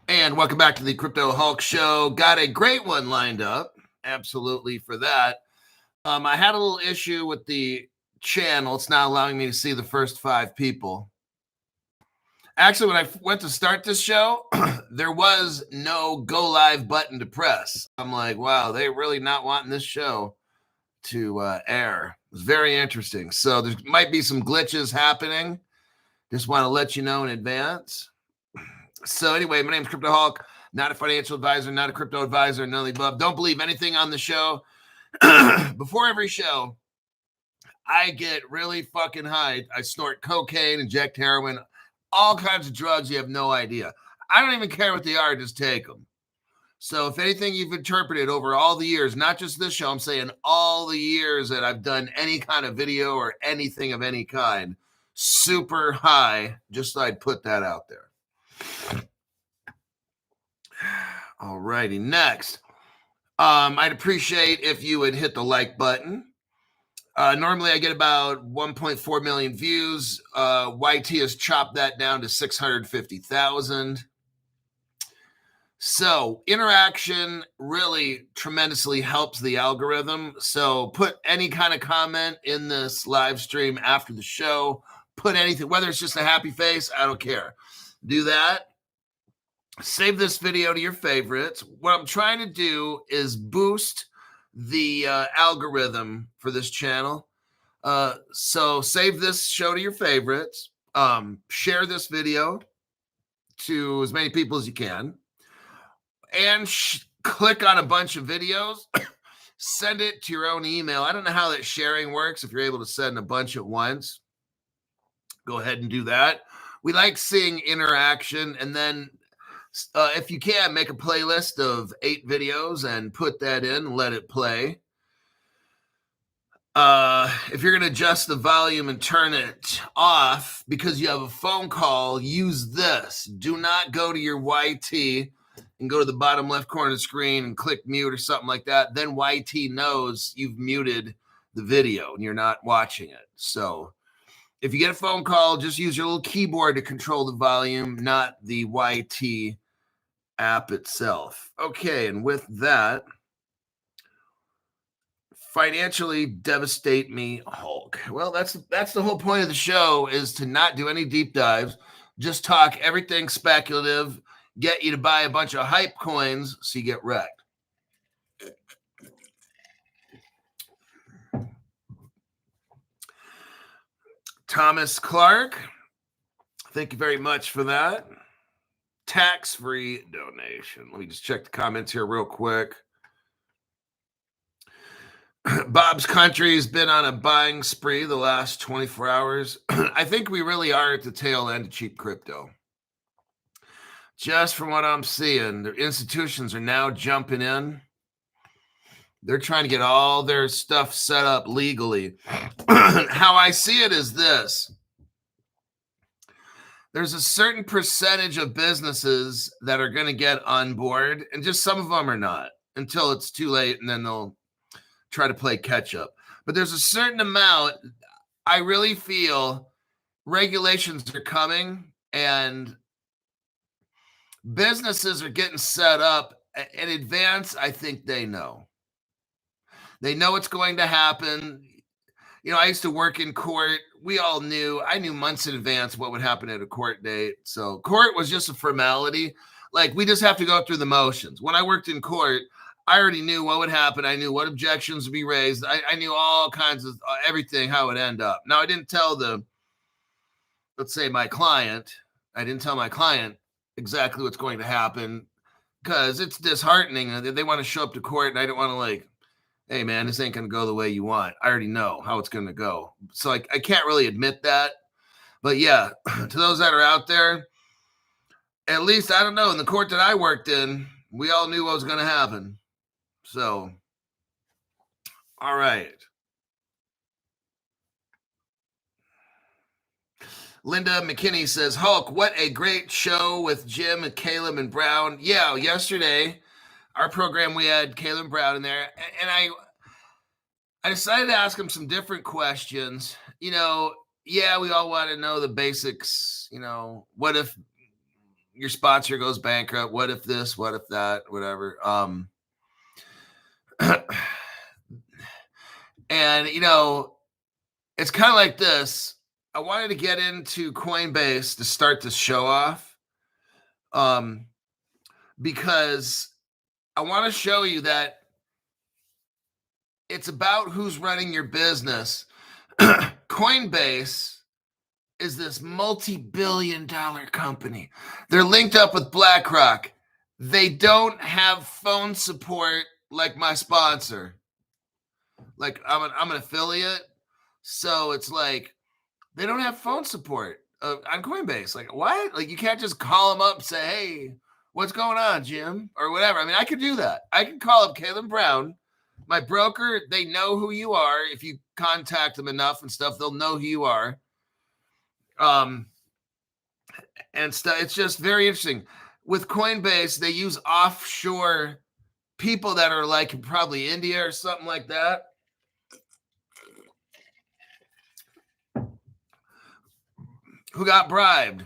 And welcome back to the Crypto Hulk Show. Got a great one lined up, absolutely, for that. I had a little issue with the channel. It's not allowing me to see the first 5 people. Actually, when I went to start this show, there was no go live button to press. I'm like, wow, they're really not wanting this show to air. It was very interesting. So there might be some glitches happening. Just want to let you know in advance. So anyway, my name is Crypto Hulk, not a financial advisor, not a crypto advisor, none of the above. Don't believe anything on the show. Before every show, I get really fucking high. I snort cocaine, inject heroin, all kinds of drugs you have no idea. I don't even care what they are, just take them. So if anything you've interpreted over all the years, not just this show, I'm saying all the years that I've done any kind of video or anything of any kind, super high, just so I'd put that out there. All righty, next. I'd appreciate if you would hit the like button. Normally I get about 1.4 million views. YT has chopped that down to 650,000. So interaction really tremendously helps the algorithm. So put any kind of comment in this live stream after the show. Put anything, whether it's just a happy face, I don't care. Do that. Save this video to your favorites. What I'm trying to do is boost the algorithm for this channel. So save this show to your favorites. Share this video to as many people as you can. And click on a bunch of videos. Send it to your own email. I don't know how that sharing works. If you're able to send a bunch at once, go ahead and do that. We like seeing interaction. And then if you can, make a playlist of 8 videos and put that in and let it play. If you're going to adjust the volume and turn it off because you have a phone call, use this. Do not go to your YT and go to the bottom left corner of the screen and click mute or something like that. Then YT knows you've muted the video and you're not watching it. So if you get a phone call, just use your little keyboard to control the volume, not the YT app itself. Okay, and with that, financially devastate me, Hulk. Well, that's the whole point of the show, is to not do any deep dives, just talk everything speculative, get you to buy a bunch of hype coins so you get wrecked. Thomas Clark, thank you very much for that. Tax-free donation. Let me just check the comments here real quick. Bob's Country has been on a buying spree the last 24 hours. I think we really are at the tail end of cheap crypto. Just from what I'm seeing, the institutions are now jumping in. They're trying to get all their stuff set up legally. How I see it is this. There's a certain percentage of businesses that are going to get on board, and just some of them are not until it's too late, and then they'll try to play catch up. But there's a certain amount, I really feel regulations are coming and businesses are getting set up in advance. I think they know. They know what's going to happen. You know, I used to work in court. We all knew, I knew months in advance what would happen at a court date. So court was just a formality. Like, we just have to go through the motions. When I worked in court, I already knew what would happen. I knew what objections would be raised. I knew all kinds of everything, how it would end up. Now, I didn't tell let's say my client, I didn't tell my client exactly what's going to happen because it's disheartening. They want to show up to court and I don't want to like, hey man, this ain't going to go the way you want. I already know how it's going to go. So I can't really admit that. But yeah, to those that are out there, at least, I don't know, in the court that I worked in, we all knew what was going to happen. So, all right. Linda McKinney says, Hulk, what a great show with Jim and Caleb and Brown. Yeah, yesterday, our program, we had Caleb and Brown in there. And I decided to ask him some different questions. You know, yeah, we all want to know the basics. You know, what if your sponsor goes bankrupt. What if this? What if that? Whatever. And it's kind of like this. I wanted to get into Coinbase to start this show off, because I want to show you that it's about who's running your business. Coinbase is this multi-billion-dollar company. They're linked up with Blackrock. They don't have phone support like my sponsor. Like I'm an affiliate, so it's like they don't have phone support on Coinbase. Like what? Like you can't just call them up and say, "Hey, what's going on, Jim?" or whatever. I mean, I could do that. I can call up Caleb Brown, my broker. They know who you are. If you contact them enough and stuff, they'll know who you are. And stuff. It's just very interesting. With Coinbase, they use offshore people that are like probably India or something like that. Who got bribed.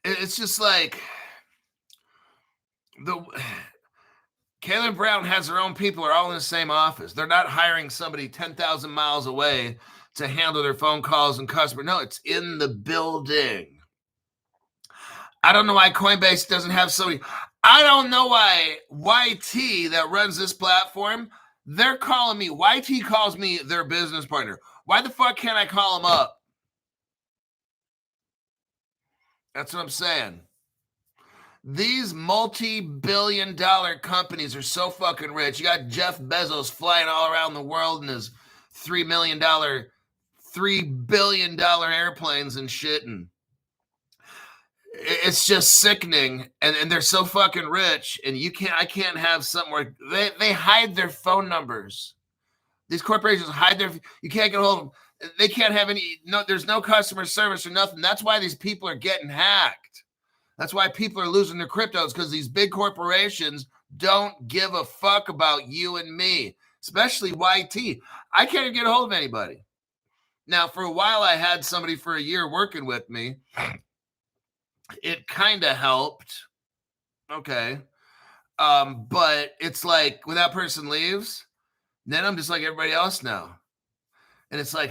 It's just like Caleb Brown has their own people are all in the same office. They're not hiring somebody 10,000 miles away to handle their phone calls and customer. No, it's in the building. I don't know why Coinbase doesn't have somebody. I don't know why YT that runs this platform, they're calling me. YT calls me their business partner. Why the fuck can't I call them up? That's what I'm saying. These multi-billion-dollar companies are so fucking rich. You got Jeff Bezos flying all around the world in his $3 billion airplanes and shit, and it's just sickening. And they're so fucking rich, and I can't have something where they hide their phone numbers. These corporations hide you can't get a hold of them. They can't have there's no customer service or nothing. That's why these people are getting hacked. That's why people are losing their cryptos, because these big corporations don't give a fuck about you and me, especially YT. I can't even get a hold of anybody. Now, for a while, I had somebody for a year working with me. It kind of helped. Okay. But it's like when that person leaves, then I'm just like everybody else now. And it's like,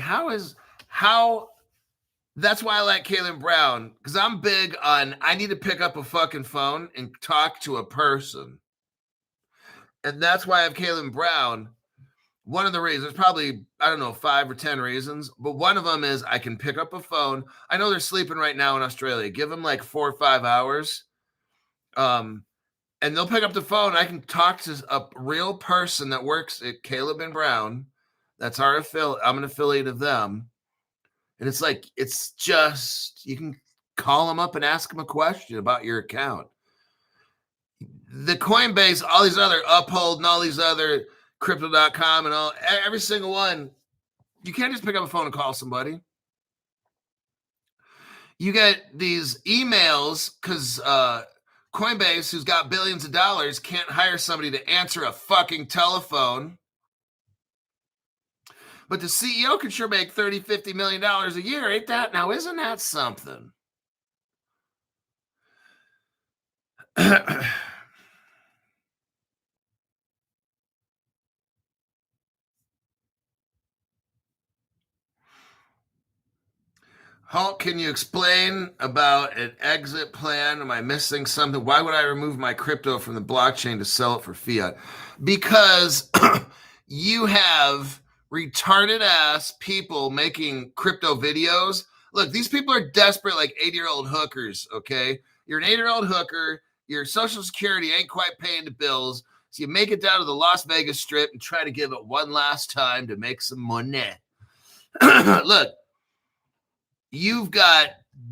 that's why I like Caleb Brown, because I'm big on, I need to pick up a fucking phone and talk to a person. And that's why I have Caleb Brown. One of the reasons, probably, I don't know, 5 or 10 reasons, but one of them is I can pick up a phone. I know they're sleeping right now in Australia. Give them like 4 or 5 hours. And they'll pick up the phone. I can talk to a real person that works at Caleb and Brown. That's our affiliate. I'm an affiliate of them. And it's like, it's just, you can call them up and ask them a question about your account. The Coinbase, all these other Uphold and all these other Crypto.com and every single one, you can't just pick up a phone and call somebody. You get these emails because Coinbase, who's got billions of dollars, can't hire somebody to answer a fucking telephone. But the CEO can sure make $30, $50 million a year. Ain't that? Now, isn't that something? Hulk, can you explain about an exit plan? Am I missing something? Why would I remove my crypto from the blockchain to sell it for fiat? Because you have retarded ass people making crypto videos. Look, these people are desperate, like 80-year-old hookers, okay? You're an 80-year-old hooker. Your Social Security ain't quite paying the bills. So you make it down to the Las Vegas Strip and try to give it one last time to make some money. Look, you've got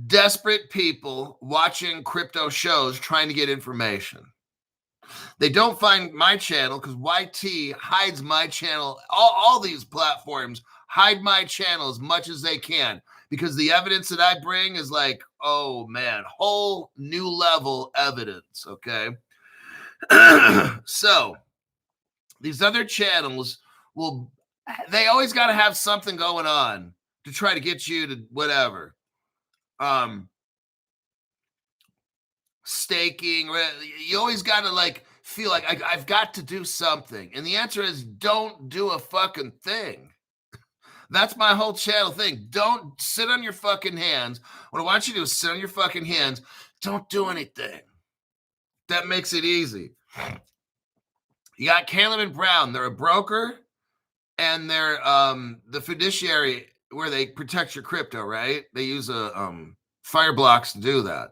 desperate people watching crypto shows trying to get information. They don't find my channel because YT hides my channel. All these platforms hide my channel as much as they can because the evidence that I bring is like, oh man, whole new level evidence, okay? So these other channels they always got to have something going on to try to get you to whatever. staking. You always got to like feel like I've got to do something. And the answer is don't do a fucking thing. That's my whole channel thing. Don't sit on your fucking hands. What I want you to do is sit on your fucking hands. Don't do anything. That makes it easy. You got Caleb and Brown. They're a broker and they're the fiduciary where they protect your crypto, right? They use a fire blocks to do that.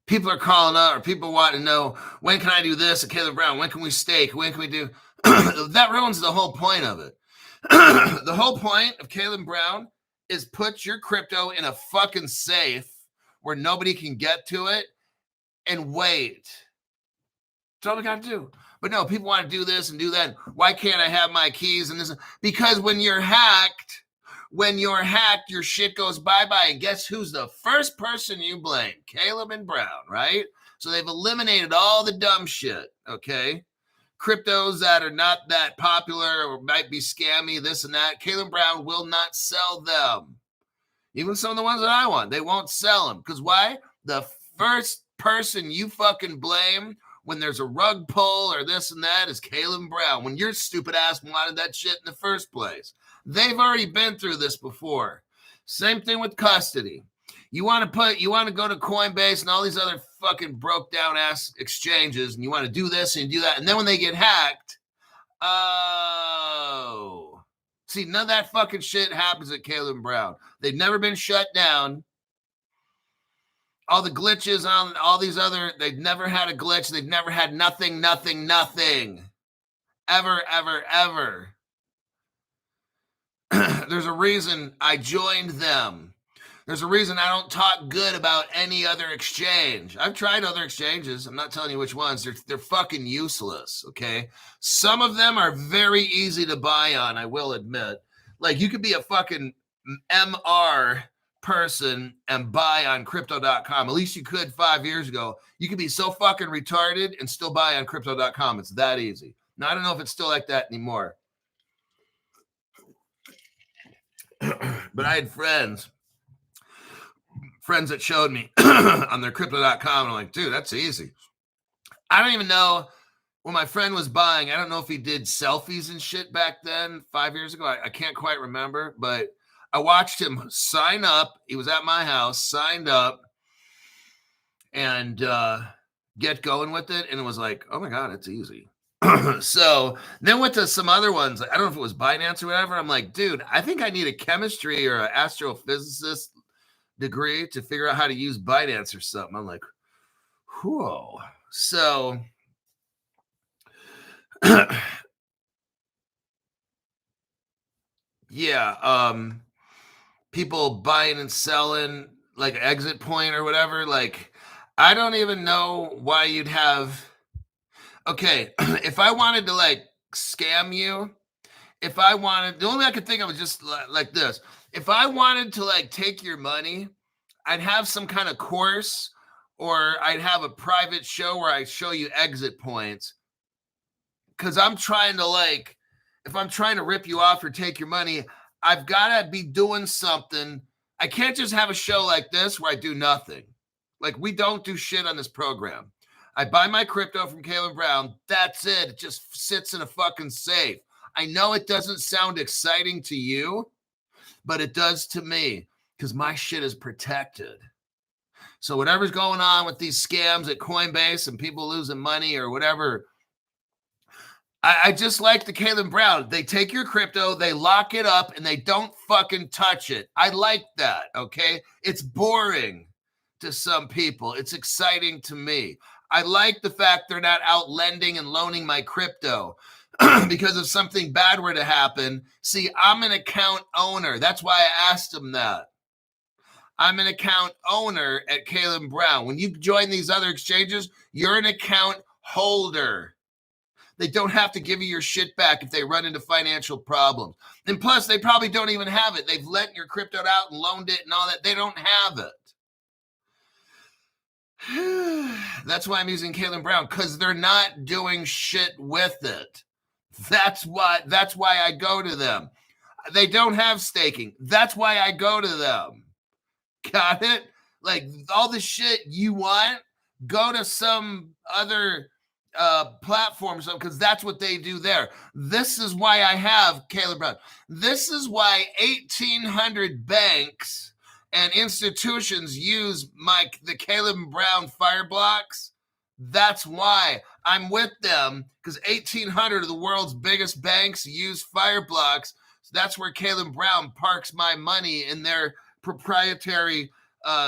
People are calling up or people want to know, when can I do this at Caleb Brown? When can we stake? When can we do? That ruins the whole point of it. The whole point of Caleb Brown is put your crypto in a fucking safe where nobody can get to it and wait. That's all we got to do. But no, people want to do this and do that. Why can't I have my keys and this? Because when you're hacked, your shit goes bye-bye. And guess who's the first person you blame? Caleb and Brown, right? So they've eliminated all the dumb shit, okay? Cryptos that are not that popular or might be scammy, this and that. Caleb Brown will not sell them. Even some of the ones that I want, they won't sell them. Because why? The first person you fucking blame when there's a rug pull or this and that is Caleb Brown. When your stupid ass wanted that shit in the first place. They've already been through this before. Same thing with custody. You want to go to Coinbase and all these other fucking broke down ass exchanges, and you want to do this and do that. And then when they get hacked, see, none of that fucking shit happens at Caleb Brown. They've never been shut down. All the glitches on all these other, they've never had a glitch. They've never had nothing. Ever. There's a reason I joined them. There's a reason I don't talk good about any other exchange. I've tried other exchanges. I'm not telling you which ones. They're fucking useless, okay? Some of them are very easy to buy on, I will admit. Like, you could be a fucking MR person and buy on crypto.com. At least you could 5 years ago. You could be so fucking retarded and still buy on crypto.com. It's that easy. Now, I don't know if it's still like that anymore. But I had friends that showed me on their crypto.com. I'm like, dude, that's easy. I don't even know when my friend was buying. I don't know if he did selfies and shit back then 5 years ago. I can't quite remember, but I watched him sign up. He was at my house, signed up, and get going with it. And it was like, oh my God, it's easy. So then went to some other ones. I don't know if it was Binance or whatever. I'm like, dude, I think I need a chemistry or an astrophysicist degree to figure out how to use Binance or something. I'm like, whoa. So yeah, people buying and selling like exit point or whatever. Like, I don't even know why you'd have. Okay, if I wanted to like scam you, the only way I could think of was just like this. If I wanted to like take your money, I'd have some kind of course or I'd have a private show where I show you exit points. Because I'm trying to like, if I'm trying to rip you off or take your money, I've got to be doing something. I can't just have a show like this where I do nothing. Like, we don't do shit on this program. I buy my crypto from Caleb Brown. That's it. It just sits in a fucking safe. I know it doesn't sound exciting to you, but it does to me because my shit is protected. So whatever's going on with these scams at Coinbase and people losing money or whatever, I just like the Caleb Brown. They take your crypto, they lock it up, and they don't fucking touch it. I like that, okay? It's boring to some people. It's exciting to me. I like the fact they're not out lending and loaning my crypto because if something bad were to happen. See, I'm an account owner. That's why I asked them that. I'm an account owner at Caleb Brown. When you join these other exchanges, you're an account holder. They don't have to give you your shit back if they run into financial problems. And plus, they probably don't even have it. They've lent your crypto out and loaned it and all that. They don't have it. That's why I'm using Caleb Brown, because they're not doing shit with it. That's why I go to them. They don't have staking. That's why I go to them. Got it? Like, all the shit you want, Go to some other platforms, because that's what they do there. This is why I have Caleb Brown. This is why 1,800 banks and institutions use the Caleb Brown fire blocks. That's why I'm with them, because 1,800 of the world's biggest banks use fire blocks. So that's where Caleb Brown parks my money in their proprietary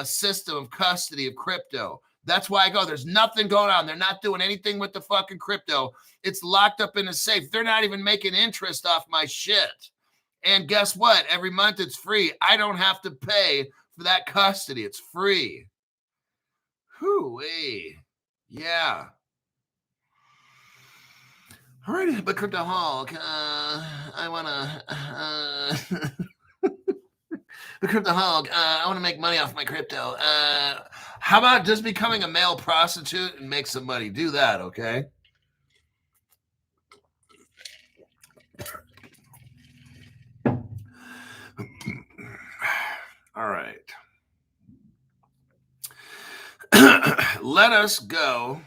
system of custody of crypto. That's why I go. There's nothing going on. They're not doing anything with the fucking crypto. It's locked up in a safe. They're not even making interest off my shit. And guess what? Every month it's free. I don't have to pay for that custody. It's free. Hoo-wee. Yeah. All right, but Crypto Hulk, I want to... The Crypto Hulk, I want to make money off my crypto. How about just becoming a male prostitute and make some money? Do that, okay? All right. Let us go.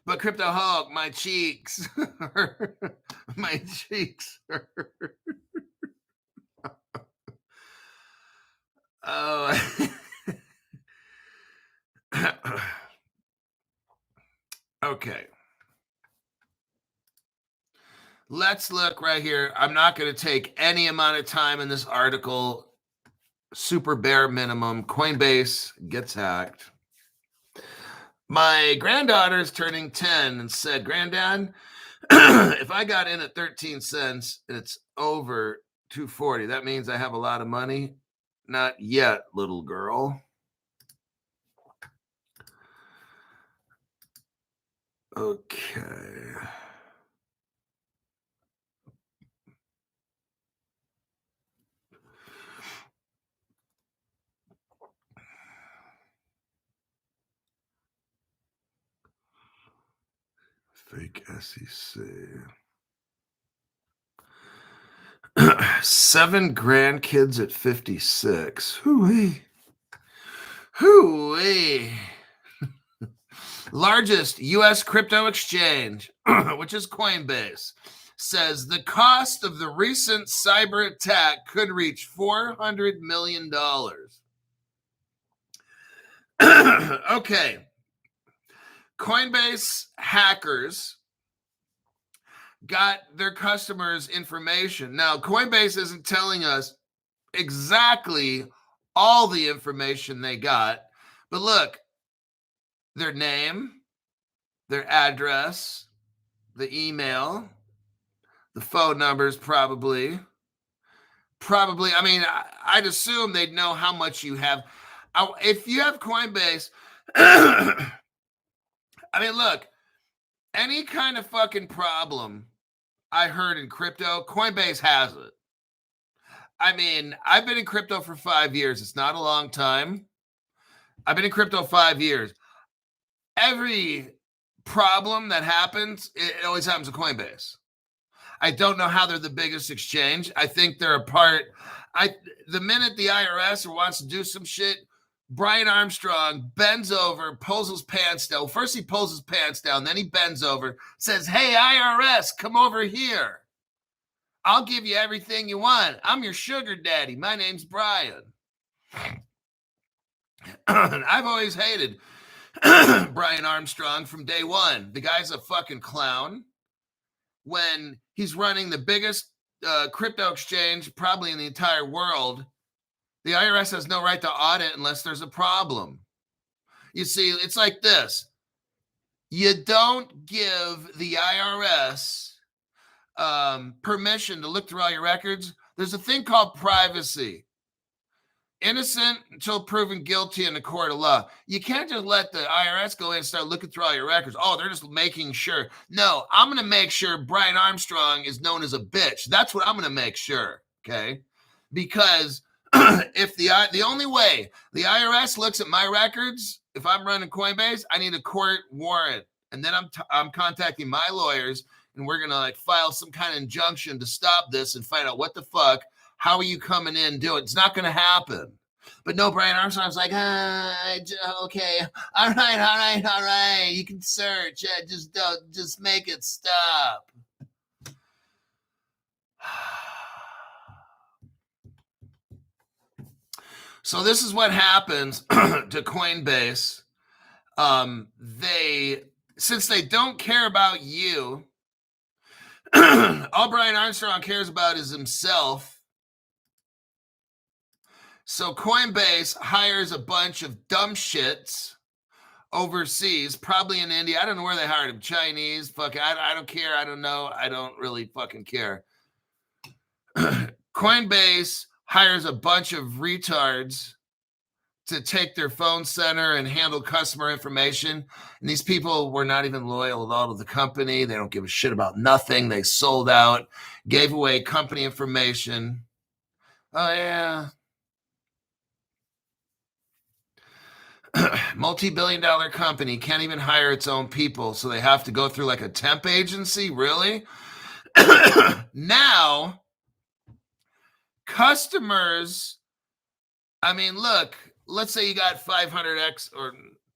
But Crypto Hulk, my cheeks. My cheeks. Oh. Okay. Let's look right here. I'm not going to take any amount of time in this article. Super bare minimum. Coinbase gets hacked. My granddaughter is turning 10 and said, Granddad, if I got in at 13 cents and it's over 240, that means I have a lot of money. Not yet, little girl. Okay. Fake SEC. 7 grandkids at 56. Hoo-wee. Hoo-wee. Largest U.S. crypto exchange, which is Coinbase, says the cost of the recent cyber attack could reach $400 million. Okay. Coinbase hackers got their customers' information. Now, Coinbase isn't telling us exactly all the information they got, but look, their name, their address, the email, the phone numbers, probably. I mean, I'd assume they'd know how much you have. If you have Coinbase, I mean, look, any kind of fucking problem I heard in crypto, Coinbase has it. I mean, I've been in crypto for 5 years. It's not a long time. I've been in crypto 5 years. Every problem that happens, it always happens to Coinbase. I don't know how they're the biggest exchange. I think they're a part. The minute the IRS wants to do some shit, Brian Armstrong bends over, pulls his pants down. First he pulls his pants down, then he bends over, says, hey, IRS, come over here. I'll give you everything you want. I'm your sugar daddy. My name's Brian. I've always hated Brian Armstrong from day one. The guy's a fucking clown. When he's running the biggest crypto exchange probably in the entire world, the IRS has no right to audit unless there's a problem. You see, it's like this. You don't give the IRS permission to look through all your records. There's a thing called privacy. Innocent until proven guilty in a court of law. You can't just let the IRS go in and start looking through all your records. Oh, they're just making sure. No, I'm going to make sure Brian Armstrong is known as a bitch. That's what I'm going to make sure, okay? Because if the only way the IRS looks at my records, if I'm running Coinbase, I need a court warrant. And then I'm contacting my lawyers, and we're going to file some kind of injunction to stop this and find out what the fuck. How are you coming in doing? It's not going to happen. But no, Brian Armstrong's like, okay, all right. You can search. Just make it stop. So this is what happens to Coinbase. Since they don't care about you, all Brian Armstrong cares about is himself. So Coinbase hires a bunch of dumb shits overseas, probably in India. I don't know where they hired him. Chinese. Fuck, I don't care. I don't know. I don't really fucking care. Coinbase hires a bunch of retards to take their phone center and handle customer information. And these people were not even loyal at all to the company. They don't give a shit about nothing. They sold out, gave away company information. Oh, yeah. Multi-billion-dollar company can't even hire its own people, so they have to go through like a temp agency. Really? Now, customers, I mean, look, let's say you got 500x or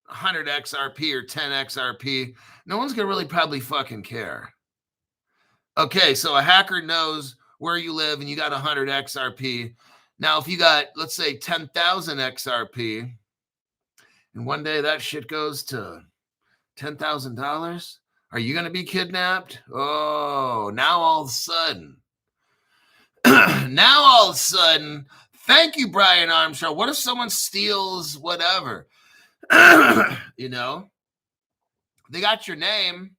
100 XRP or 10 XRP. No one's going to really probably fucking care. Okay, so a hacker knows where you live and you got 100 XRP. Now, if you got, let's say, 10,000 XRP, and one day that shit goes to $10,000, are you going to be kidnapped? Oh, now all of a sudden, thank you, Brian Armstrong. What if someone steals whatever? You know, they got your name.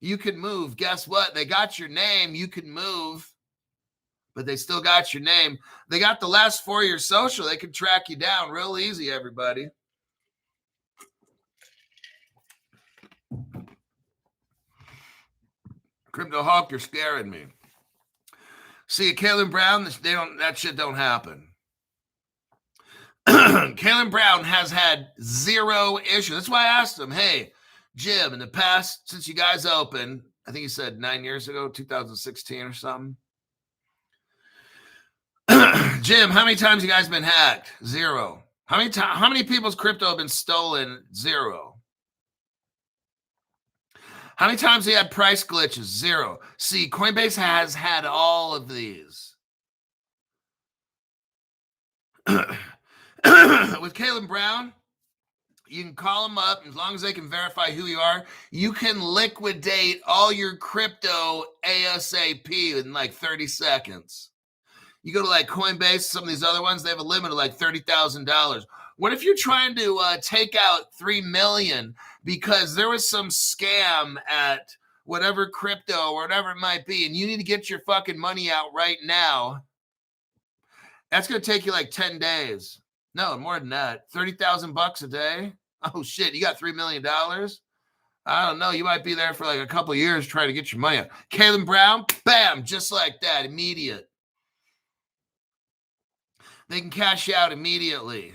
You can move. Guess what? They got your name. You can move, but they still got your name. They got the last 4 of your social. They can track you down real easy, everybody. Crypto Hawk, you're scaring me. See, Kalen Brown, that shit don't happen. Kalen Brown has had zero issue. That's why I asked him, hey, Jim, in the past, since you guys opened, I think he said 9 years ago, 2016 or something. Jim, how many times you guys been hacked? Zero. How many people's crypto have been stolen? Zero. How many times he had price glitches? Zero. See, Coinbase has had all of these. With Kalen Brown, you can call him up. As long as they can verify who you are, you can liquidate all your crypto ASAP in like 30 seconds. You go to like Coinbase, some of these other ones, they have a limit of like $30,000. What if you're trying to take out 3 million because there was some scam at whatever crypto or whatever it might be, and you need to get your fucking money out right now? That's going to take you like 10 days. No, more than that. $30,000 a day. Oh shit, you got $3 million? I don't know. You might be there for like a couple of years trying to get your money out. Kalen Brown, bam, just like that, immediate. They can cash you out immediately.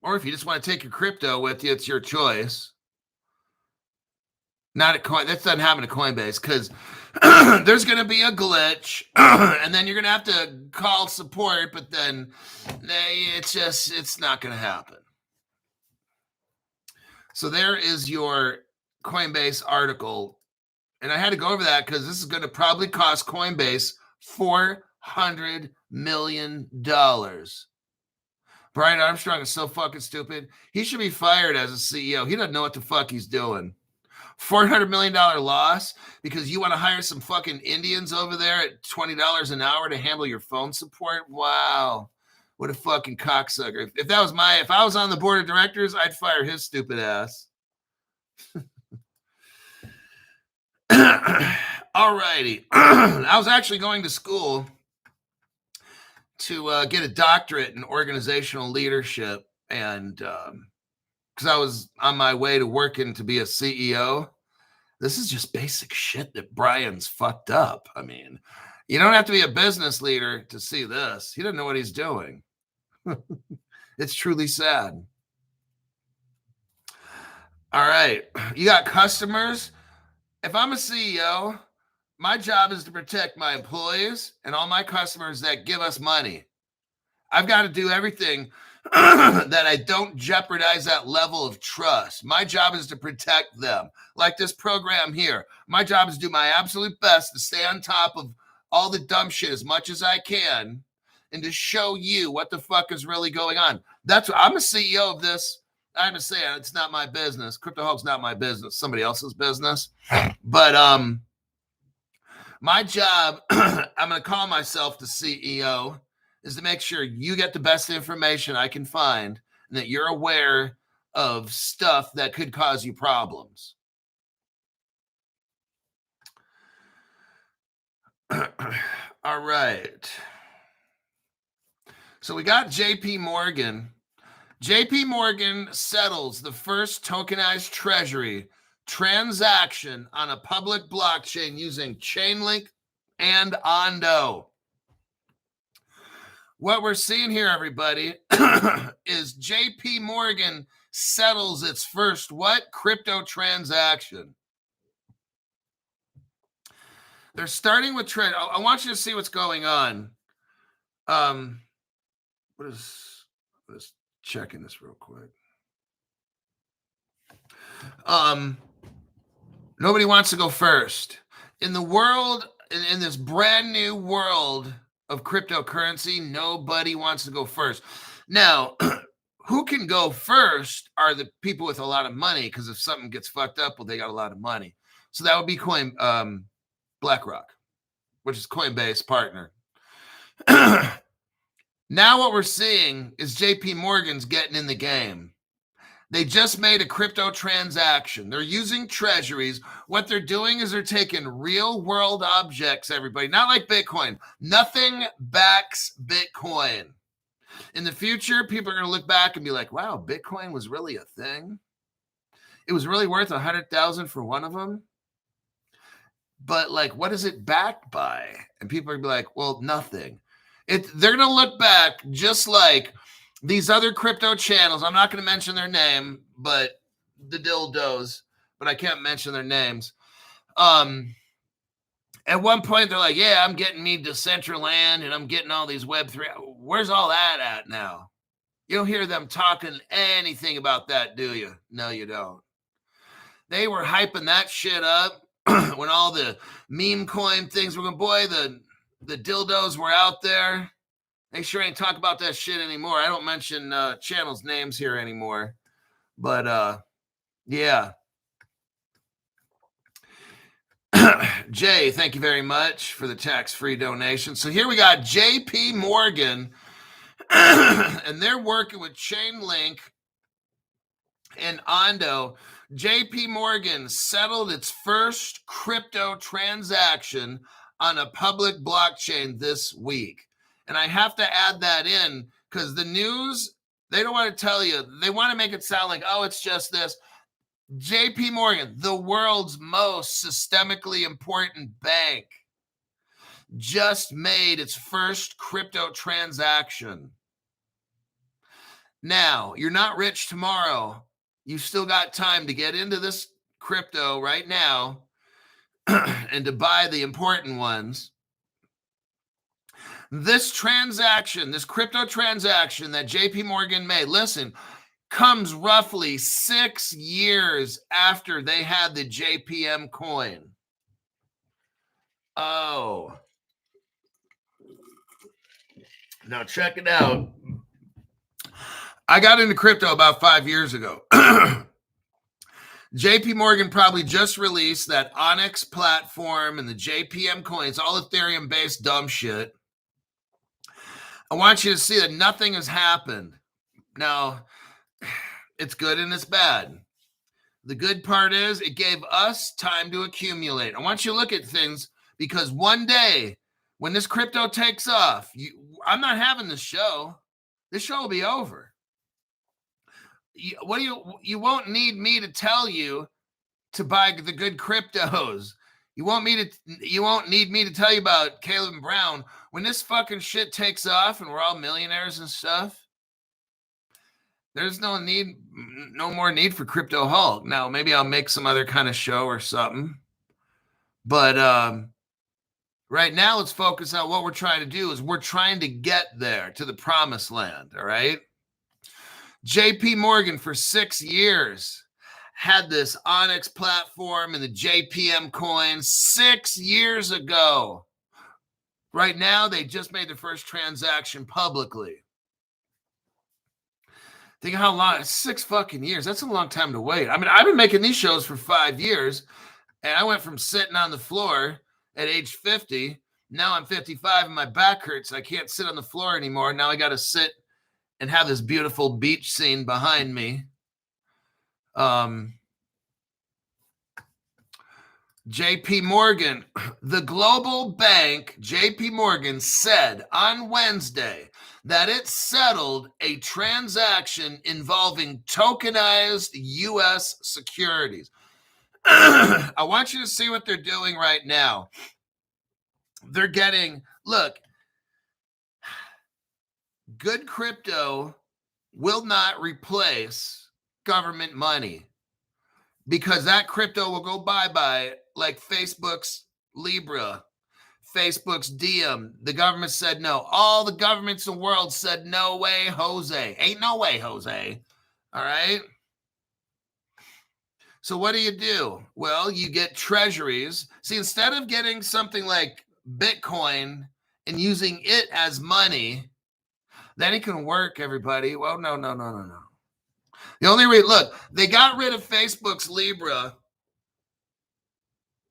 Or if you just want to take your crypto with you, it's your choice. Not at Coin. That doesn't happen to Coinbase because there's going to be a glitch, and then you're going to have to call support. But then it's not going to happen. So there is your Coinbase article, and I had to go over that because this is going to probably cost Coinbase $400 million. Brian Armstrong is so fucking stupid. He should be fired as a CEO. He doesn't know what the fuck he's doing. $400 million loss because you want to hire some fucking Indians over there at $20 an hour to handle your phone support? Wow. What a fucking cocksucker. If I was on the board of directors, I'd fire his stupid ass. All righty. I was actually going to school to get a doctorate in organizational leadership, and because I was on my way to working to be a CEO. This is just basic shit that Brian's fucked up. I mean, you don't have to be a business leader to see this. He doesn't know what he's doing. It's truly sad. All right. You got customers. If I'm a CEO, my job is to protect my employees and all my customers that give us money. I've got to do everything that I don't jeopardize that level of trust. My job is to protect them. Like this program here, my job is to do my absolute best to stay on top of all the dumb shit as much as I can and to show you what the fuck is really going on. That's what I'm a CEO of this. I understand it's not my business. CryptoHawk's not my business, somebody else's business. But my job, I'm going to call myself the CEO, is to make sure you get the best information I can find and that you're aware of stuff that could cause you problems. All right. So we got JP Morgan. JP Morgan settles the first tokenized treasury transaction on a public blockchain using Chainlink and ALGO. What we're seeing here, everybody, is JP Morgan settles its first what? Crypto transaction. They're starting with trade. I want you to see what's going on. Let's checking this real quick. Nobody wants to go first. In the world, in this brand new world of cryptocurrency, nobody wants to go first. Now, who can go first are the people with a lot of money, because if something gets fucked up, well, they got a lot of money. So that would be Blackrock, which is Coinbase partner. Now what we're seeing is JP Morgan's getting in the game. They just made a crypto transaction. They're using treasuries. What they're doing is they're taking real world objects, everybody, not like Bitcoin. Nothing backs Bitcoin. In the future, people are going to look back and be like, wow, Bitcoin was really a thing. It was really worth 100,000 for one of them. But like, what is it backed by? And people are going to be like, well, nothing. They're going to look back just like these other crypto channels. I'm not going to mention their name, but the dildos, but I can't mention their names. At one point, they're like, yeah, I'm getting me Decentraland and I'm getting all these Web3. Where's all that at now? You don't hear them talking anything about that, do you? No, you don't. They were hyping that shit up when all the meme coin things were going, boy, the dildos were out there. They sure ain't talk about that shit anymore. I don't mention channels' names here anymore. But, yeah. Jay, thank you very much for the tax-free donation. So here we got JP Morgan, and they're working with Chainlink and ALGO. JP Morgan settled its first crypto transaction on a public blockchain this week. And I have to add that in because the news, they don't want to tell you. They want to make it sound like, oh, it's just this. JP Morgan, the world's most systemically important bank, just made its first crypto transaction. Now, you're not rich tomorrow. You've still got time to get into this crypto right now and to buy the important ones. This transaction, this crypto transaction that JP Morgan made, listen, comes roughly 6 years after they had the JPM coin. Oh. Now check it out. I got into crypto about 5 years ago. JP Morgan probably just released that Onyx platform and the JPM coins, all Ethereum-based dumb shit. I want you to see that nothing has happened. Now, it's good and it's bad. The good part is it gave us time to accumulate. I want you to look at things because one day when this crypto takes off, I'm not having this show. This show will be over. You won't need me to tell you to buy the good cryptos. You won't need me to tell you about Caleb Brown. When this fucking shit takes off and we're all millionaires and stuff, there's no more need for Crypto Hulk. Now, maybe I'll make some other kind of show or something. But right now, let's focus on what we're trying to do is we're trying to get there to the promised land, all right? JP Morgan for 6 years had this Onyx platform and the JPM coin 6 years ago. Right now, they just made their first transaction publicly. Think of how long, 6 fucking years. That's a long time to wait. I mean, I've been making these shows for 5 years, and I went from sitting on the floor at age 50. Now I'm 55 and my back hurts. I can't sit on the floor anymore. Now I got to sit and have this beautiful beach scene behind me. JP Morgan, the global bank, JP Morgan, said on Wednesday that it settled a transaction involving tokenized U.S. securities. I want you to see what they're doing right now. They're getting, look, good crypto will not replace government money because that crypto will go bye-bye like Facebook's Libra, Facebook's Diem. The government said no. All the governments in the world said no way, Jose. Ain't no way, Jose. All right? So what do? Well, you get treasuries. See, instead of getting something like Bitcoin and using it as money, then it can work, everybody. Well, no. The only way, look, they got rid of Facebook's Libra,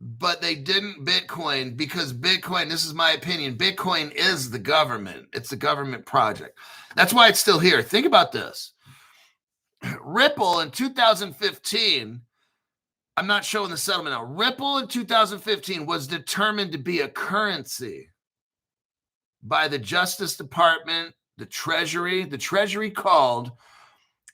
but they didn't Bitcoin because Bitcoin, this is my opinion, Bitcoin is the government. It's the government project. That's why it's still here. Think about this. Ripple in 2015, I'm not showing the settlement now. Ripple in 2015 was determined to be a currency by the Justice Department, the Treasury. The Treasury called,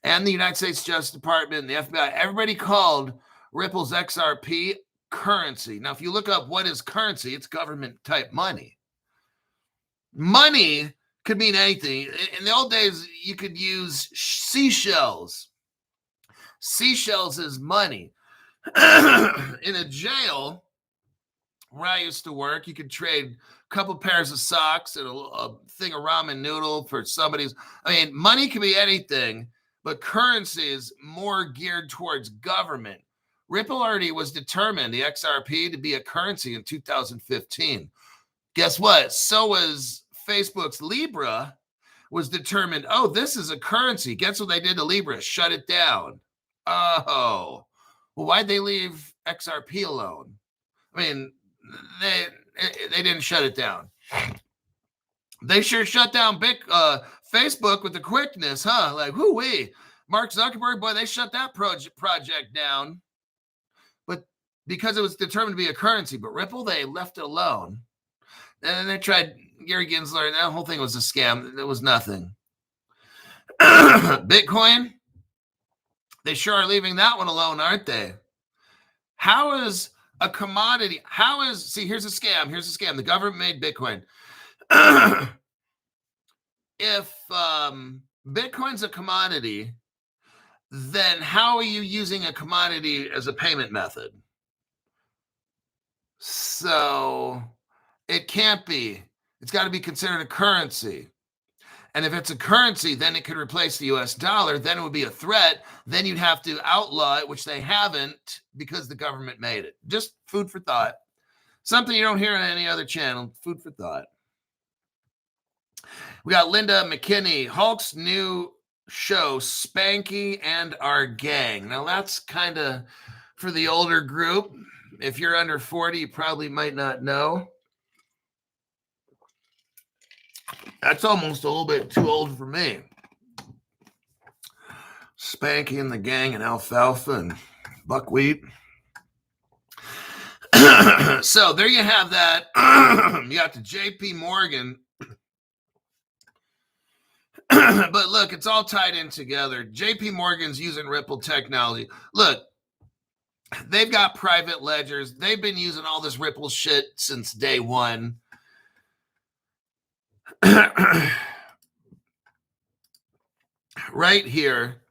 and the United States Justice Department, and the FBI, everybody called Ripple's XRP currency. Now, if you look up what is currency, it's government-type money. Money could mean anything. In the old days, you could use seashells. Seashells is money. In a jail where I used to work, you could trade a couple pairs of socks and a thing of ramen noodle for somebody's. I mean, money can be anything, but currency is more geared towards government. Ripple already was determined, the XRP, to be a currency in 2015. Guess what? So was Facebook's Libra was determined, oh, this is a currency. Guess what they did to Libra? Shut it down. Oh. Well, why'd they leave XRP alone? I mean, they didn't shut it down. They sure shut down Facebook with the quickness, huh? Like, whoo-wee. Mark Zuckerberg, boy, they shut that project down. But because it was determined to be a currency. But Ripple, they left it alone. And then they tried Gary Gensler, and that whole thing was a scam. It was nothing. Bitcoin, they sure are leaving that one alone, aren't they? How is a commodity? See, here's a scam. The government made Bitcoin. If Bitcoin's a commodity, then how are you using a commodity as a payment method? So it can't be. It's got to be considered a currency. And if it's a currency, then it could replace the US dollar. Then it would be a threat. Then you'd have to outlaw it, which they haven't because the government made it. Just food for thought. Something you don't hear on any other channel. Food for thought. We got Linda McKinney, Hulk's new show, Spanky and Our Gang. Now, that's kind of for the older group. If you're under 40, you probably might not know. That's almost a little bit too old for me. Spanky and the Gang and alfalfa and buckwheat. So there you have that. You got the JP Morgan. But look, it's all tied in together. JP Morgan's using Ripple technology. Look, they've got private ledgers. They've been using all this Ripple shit since day one. Right here,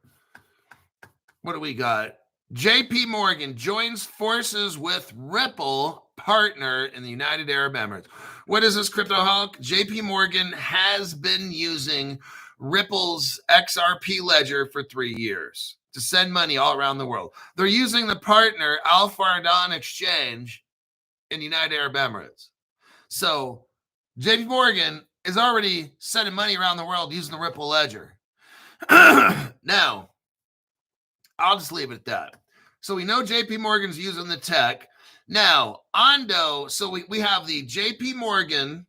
what do we got? JP Morgan joins forces with Ripple, partner in the United Arab Emirates. What is this, Crypto Hulk? JP Morgan has been using Ripple's XRP ledger for 3 years to send money all around the world. They're using the partner Al Fardan Exchange in the United Arab Emirates. So JP Morgan is already sending money around the world using the Ripple ledger. Now, I'll just leave it at that. So we know JP Morgan's using the tech. Now, Ondo, so we have the JP Morgan.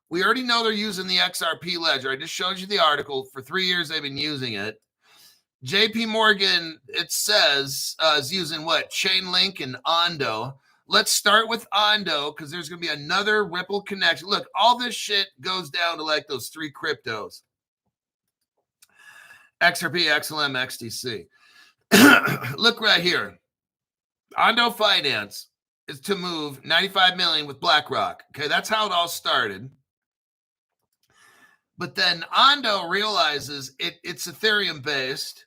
We already know they're using the XRP ledger. I just showed you the article. For 3 years, they've been using it. JP Morgan, it says, is using what? Chainlink and Ondo. Let's start with Ondo because there's going to be another Ripple connection. Look, all this shit goes down to like those 3 cryptos. XRP, XLM, XTC. Look right here. Ondo Finance is to move 95 million with Blackrock. Okay, that's how it all started. But then Ondo realizes it's Ethereum based.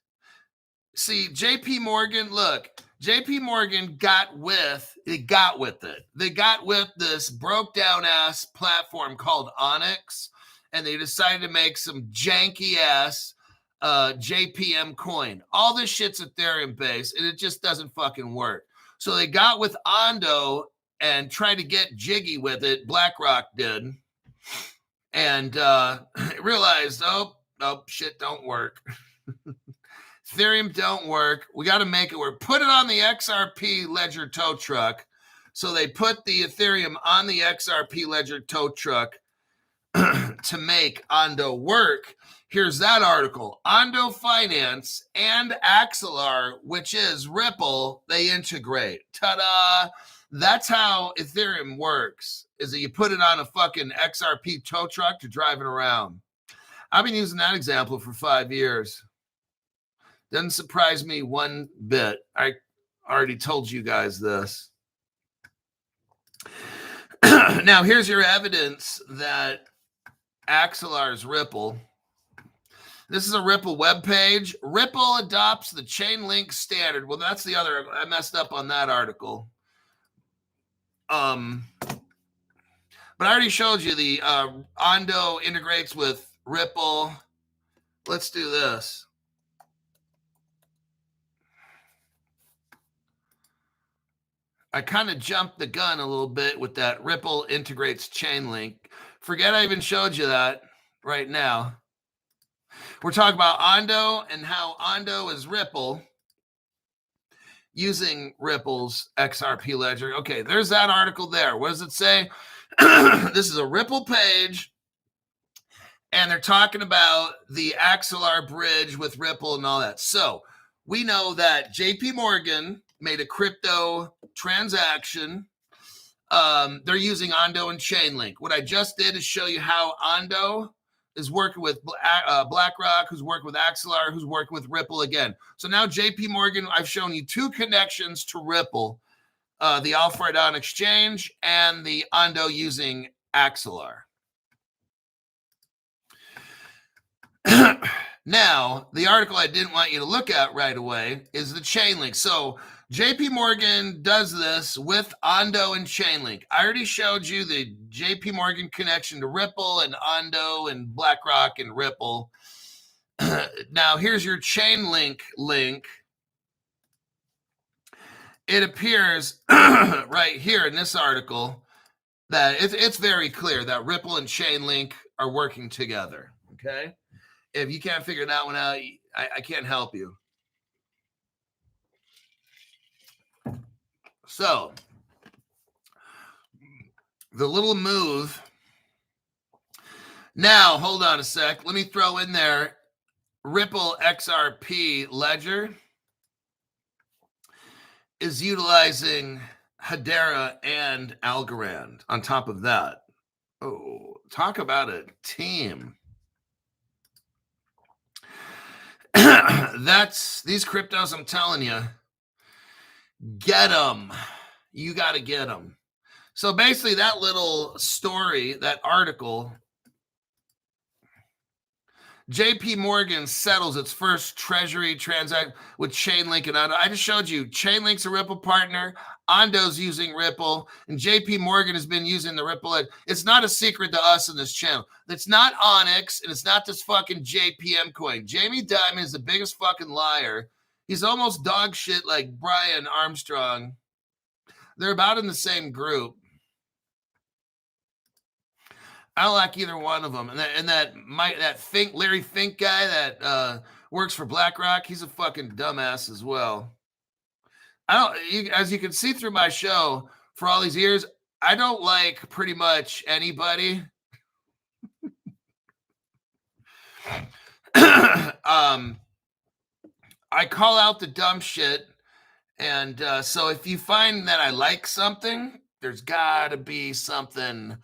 See, JP Morgan, look, JP Morgan got with it. They got with this broke down ass platform called Onyx, and they decided to make some janky ass JPM coin. All this shit's Ethereum based, and it just doesn't fucking work. So they got with Ondo and tried to get jiggy with it. BlackRock did. And realized, oh, shit don't work. Ethereum don't work. We got to make it work. Put it on the XRP ledger tow truck. So they put the Ethereum on the XRP ledger tow truck to make Ondo work. Here's that article. Ondo Finance and Axelar, which is Ripple, they integrate. Ta-da! That's how Ethereum works, is that you put it on a fucking XRP tow truck to drive it around. I've been using that example for 5 years. Doesn't surprise me one bit. I already told you guys this. Now, here's your evidence that Axelar is Ripple. This is a Ripple webpage. Ripple adopts the Chainlink standard. Well, that's the other. I messed up on that article. But I already showed you the Ondo integrates with Ripple. Let's do this. I kind of jumped the gun a little bit with that Ripple integrates Chainlink. Forget I even showed you that right now. We're talking about Ondo and how Ondo is Ripple using Ripple's XRP ledger. Okay, there's that article there. What does it say? This is a Ripple page, and they're talking about the Axelar bridge with Ripple and all that. So we know that JP Morgan made a crypto transaction. They're using Ondo and Chainlink. What I just did is show you how Ondo is working with BlackRock, who's working with Axelar, who's working with Ripple again. So now JP Morgan, I've shown you 2 connections to Ripple, the Al Fardan Exchange and the Ondo using Axelar. Now, the article I didn't want you to look at right away is the Chainlink. So JP Morgan does this with Ondo and Chainlink. I already showed you the JP Morgan connection to Ripple and Ondo and BlackRock and Ripple. Now, here's your Chainlink link. It appears right here in this article that it's very clear that Ripple and Chainlink are working together, okay? If you can't figure that one out, I can't help you. So, the little move. Now, hold on a sec. Let me throw in there Ripple XRP ledger is utilizing Hedera and Algorand on top of that. Oh, talk about a team. That's these cryptos, I'm telling you. Get them. You got to get them. So basically that little story, that article, JP Morgan settles its first treasury transaction with Chainlink and Ondo. I just showed you Chainlink's a Ripple partner. Ondo's using Ripple, and JP Morgan has been using the Ripple. It's not a secret to us in this channel. It's not Onyx, and it's not this fucking JPM coin. Jamie Dimon is the biggest fucking liar. He's almost dog shit like Brian Armstrong. They're about in the same group. I don't like either one of them. And that Larry Fink guy that works for Blackrock, he's a fucking dumbass as well. As you can see through my show for all these years, I don't like pretty much anybody. I call out the dumb shit. And so if you find that I like something, there's got to be something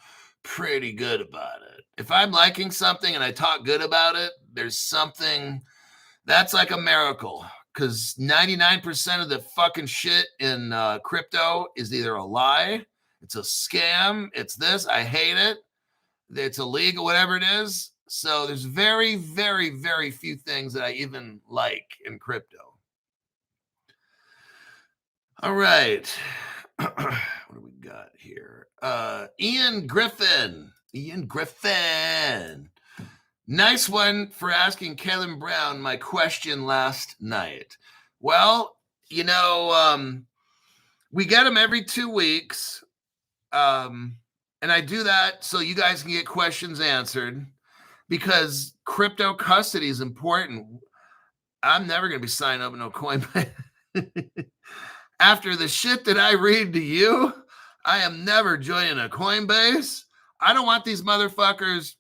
pretty good about it. If I'm liking something and I talk good about it, there's something that's like a miracle, because 99% of the fucking shit in crypto is either a lie, it's a scam, it's this, I hate it, it's illegal, whatever it is. So there's very, very, very few things that I even like in crypto. All right. What do we got here? Ian Griffin. Nice one for asking Kalen Brown my question last night. Well, we get them every 2 weeks. And I do that so you guys can get questions answered, because crypto custody is important. I'm never going to be signing up with no Coinbase. After the shit that I read to you, I am never joining a Coinbase. I don't want these motherfuckers.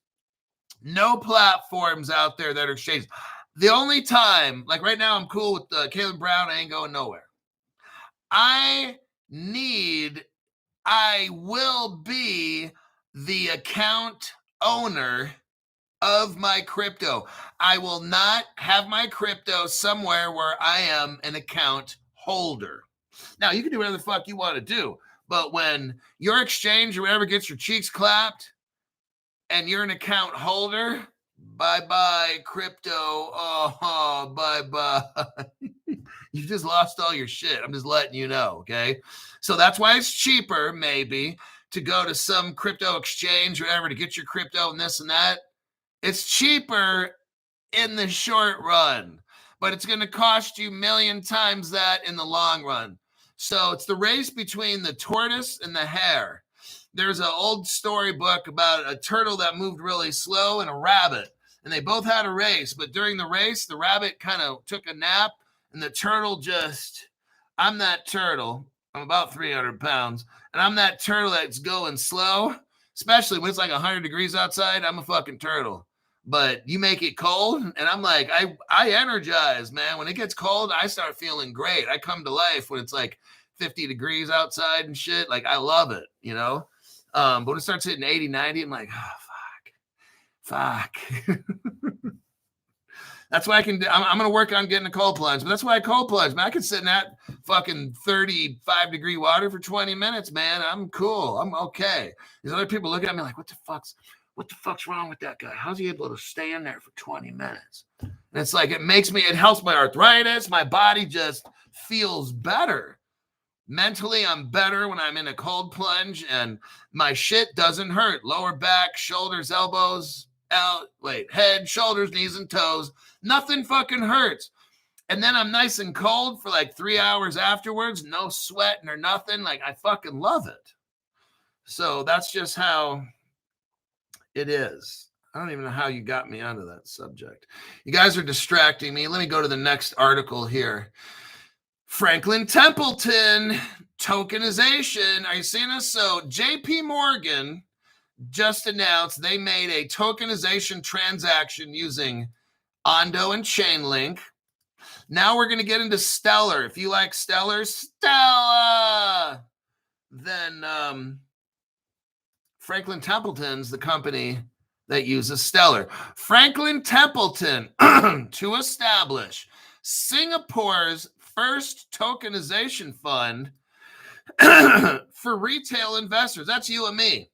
No platforms out there that are shades. The only time, like right now, I'm cool with Caleb Brown. I ain't going nowhere. I will be the account owner of my crypto. I will not have my crypto somewhere where I am an account holder. Now, you can do whatever the fuck you want to do, but when your exchange or whatever gets your cheeks clapped and you're an account holder, bye-bye, crypto. Oh, bye-bye. You just lost all your shit. I'm just letting you know, okay? So that's why it's cheaper, maybe, to go to some crypto exchange or whatever to get your crypto and this and that. It's cheaper in the short run, but it's going to cost you a million times that in the long run. So it's the race between the tortoise and the hare. There's an old storybook about a turtle that moved really slow and a rabbit, and they both had a race. But during the race, the rabbit kind of took a nap, and the turtle I'm that turtle. I'm about 300 pounds, and I'm that turtle that's going slow, especially when it's like 100 degrees outside. I'm a fucking turtle. But you make it cold, and I'm like, I energize, man. When it gets cold, I start feeling great. I come to life when it's like 50 degrees outside and shit. Like, I love it, But when it starts hitting 80, 90, I'm like, oh, fuck. That's why I'm going to work on getting a cold plunge. But that's why I cold plunge, man. I can sit in that fucking 35-degree water for 20 minutes, man. I'm cool. I'm okay. These other people look at me like, what the fuck's wrong with that guy? How's he able to stay in there for 20 minutes? And it's like, it helps my arthritis. My body just feels better. Mentally, I'm better when I'm in a cold plunge, and my shit doesn't hurt. Lower back, shoulders, elbows, head, shoulders, knees, and toes. Nothing fucking hurts. And then I'm nice and cold for like 3 hours afterwards. No sweating or nothing. Like, I fucking love it. So that's just how it is. I don't even know how you got me onto that subject. You guys are distracting me. Let me go to the next article here. Franklin Templeton tokenization. Are you seeing this? So JP Morgan just announced they made a tokenization transaction using Ondo and Chainlink. Now we're going to get into Stellar. If you like Stellar, then Franklin Templeton's the company that uses Stellar. Franklin Templeton to establish Singapore's first tokenization fund for retail investors. That's you and me.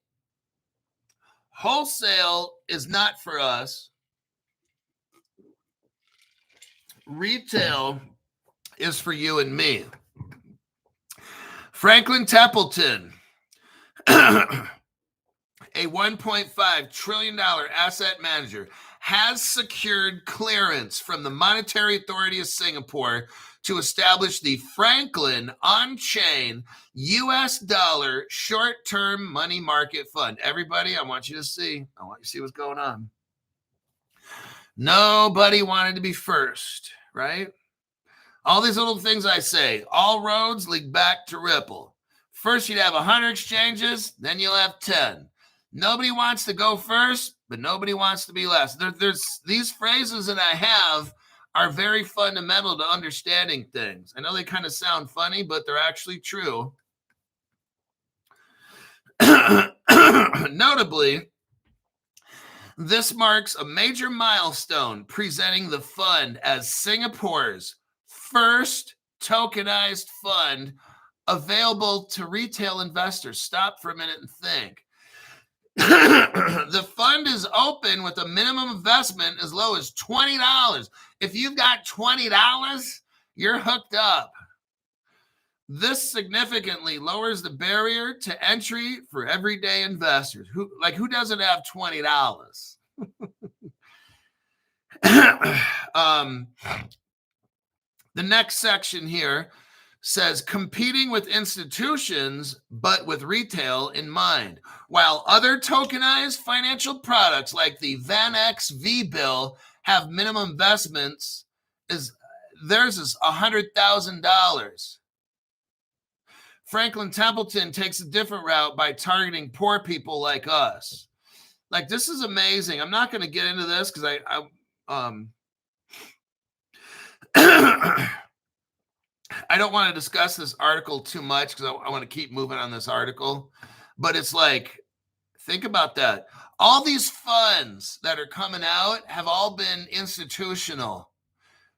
Wholesale is not for us. Retail is for you and me. Franklin Templeton, a $1.5 trillion asset manager, has secured clearance from the Monetary Authority of Singapore to establish the Franklin on-chain US dollar short-term money market fund. Everybody, I want you to see what's going on. Nobody wanted to be first, right? All these little things I say, all roads lead back to Ripple. First, you'd have 100 exchanges, then you'll have 10. Nobody wants to go first, but nobody wants to be last. There's these phrases that I have are very fundamental to understanding things. I know they kind of sound funny, but they're actually true. Notably, this marks a major milestone, presenting the fund as Singapore's first tokenized fund available to retail investors. Stop for a minute and think. The fund is open with a minimum investment as low as $20. If you've got $20, you're hooked up. This significantly lowers the barrier to entry for everyday investors. Who doesn't have $20? The next section here says competing with institutions, but with retail in mind. While other tokenized financial products like the VanEck V-bill have minimum investments, theirs is $100,000. Franklin Templeton takes a different route by targeting poor people like us. Like, this is amazing. I'm not going to get into this because I don't want to discuss this article too much because I want to keep moving on this article. But it's like, think about that. All these funds that are coming out have all been institutional.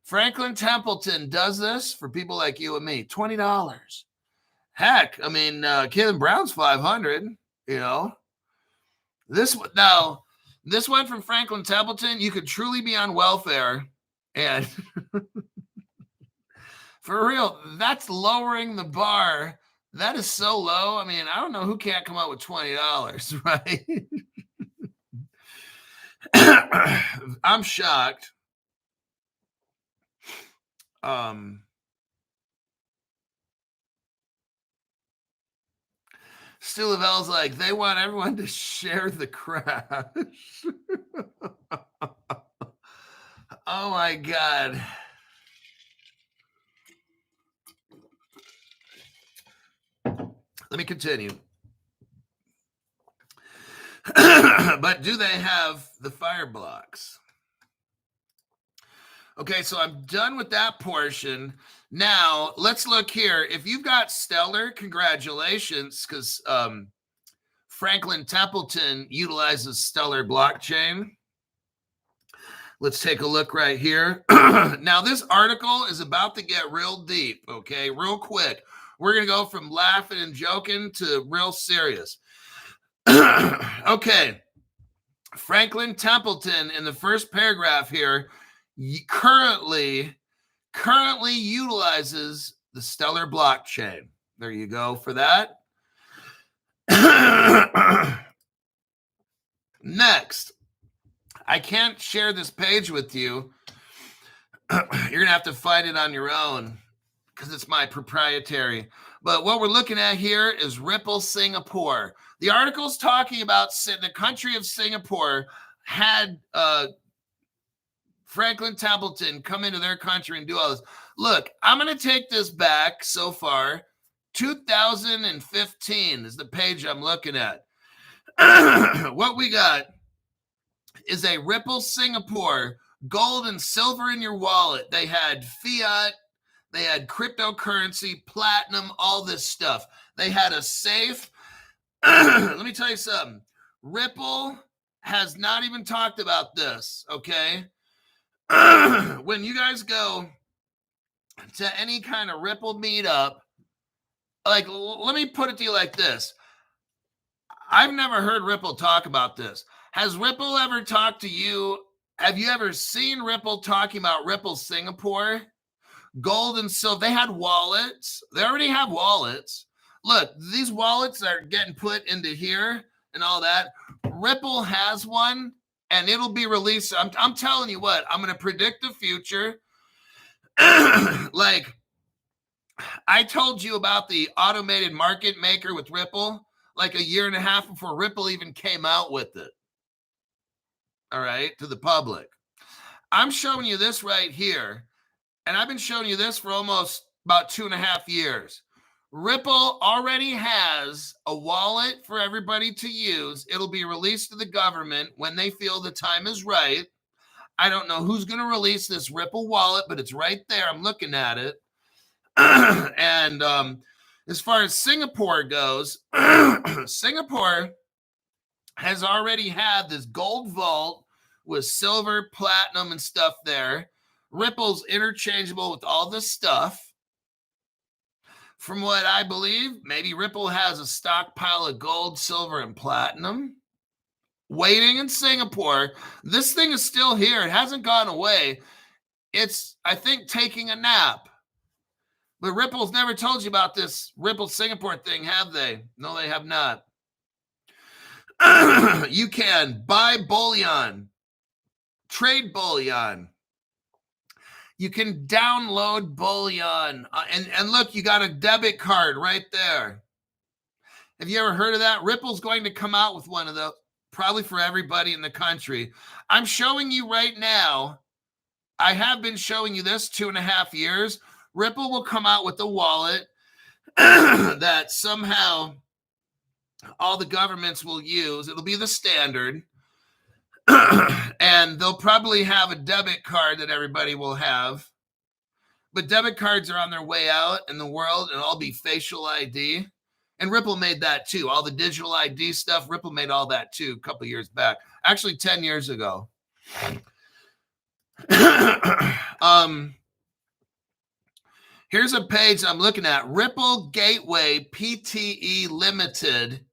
Franklin Templeton does this for people like you and me. $20. Heck, I mean, Caitlin Brown's $500. You know, this one from Franklin Templeton, you could truly be on welfare, and for real, that's lowering the bar. That is so low. I mean, I don't know who can't come up with $20, right? I'm shocked. Stu Lavelle's like, they want everyone to share the crash. Oh my God. Let me continue. But do they have the fire blocks? Okay, so I'm done with that portion. Now, let's look here. If you've got Stellar, congratulations, because Franklin Templeton utilizes Stellar blockchain. Let's take a look right here. Now, this article is about to get real deep, okay, real quick. We're going to go from laughing and joking to real serious. Okay. Franklin Templeton, in the first paragraph here, currently utilizes the Stellar blockchain. There you go for that. Next, I can't share this page with you. You're going to have to find it on your own because it's my proprietary. But what we're looking at here is Ripple Singapore. The article's talking about the country of Singapore had Franklin Templeton come into their country and do all this. Look, I'm going to take this back so far. 2015 is the page I'm looking at. What we got is a Ripple Singapore, gold and silver in your wallet. They had fiat, they had cryptocurrency, platinum, all this stuff. They had a safe. Let me tell you something. Ripple has not even talked about this, okay? When you guys go to any kind of Ripple meetup, like, let me put it to you like this. I've never heard Ripple talk about this. Has Ripple ever talked to you Have you ever seen Ripple talking about Ripple Singapore? Gold and silver, they had wallets. They already have wallets. Look, these wallets are getting put into here and all that. Ripple has one, and it'll be released. I'm telling you what, I'm going to predict the future. Like, I told you about the automated market maker with Ripple like a year and a half before Ripple even came out with it. All right, to the public. I'm showing you this right here. And I've been showing you this for almost about 2.5 years. Ripple already has a wallet for everybody to use. It'll be released to the government when they feel the time is right. I don't know who's going to release this Ripple wallet, but it's right there. I'm looking at it. And as far as Singapore goes, Singapore has already had this gold vault with silver, platinum, and stuff there. Ripple's interchangeable with all this stuff. From what I believe, maybe Ripple has a stockpile of gold, silver, and platinum waiting in Singapore. This thing is still here. It hasn't gone away. It's, I think, taking a nap. But Ripple's never told you about this Ripple Singapore thing, have they? No, they have not. You can buy bullion, trade bullion. You can download bullion. And look, you got a debit card right there. Have you ever heard of that? Ripple's going to come out with one of those, probably for everybody in the country. I'm showing you right now. I have been showing you this 2.5 years. Ripple will come out with a wallet that somehow all the governments will use. It'll be the standard. And they'll probably have a debit card that everybody will have. But debit cards are on their way out in the world, and all be facial ID. And Ripple made that too. All the digital ID stuff, Ripple made all that too a couple years back. Actually, 10 years ago. Here's a page I'm looking at. Ripple Gateway PTE Limited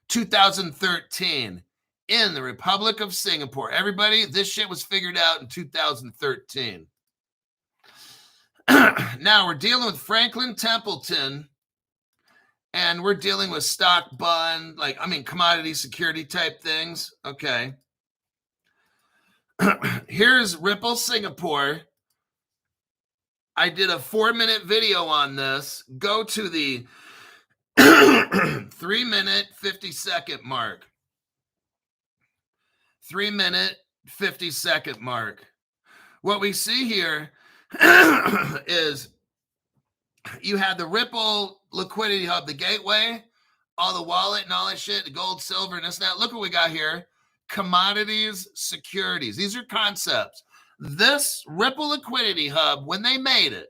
2013 in the Republic of Singapore. Everybody, this shit was figured out in 2013. Now we're dealing with Franklin Templeton, and we're dealing with stock bond, commodity security type things. Okay. Here's Ripple Singapore. I did a 4-minute video on this. Go to the 3-minute, 50-second mark. 3-minute, 50-second mark. What we see here is you have the Ripple Liquidity Hub, the gateway, all the wallet and all that shit, the gold, silver, and this and that. Look what we got here. Commodities, securities. These are concepts. This Ripple Liquidity Hub, when they made it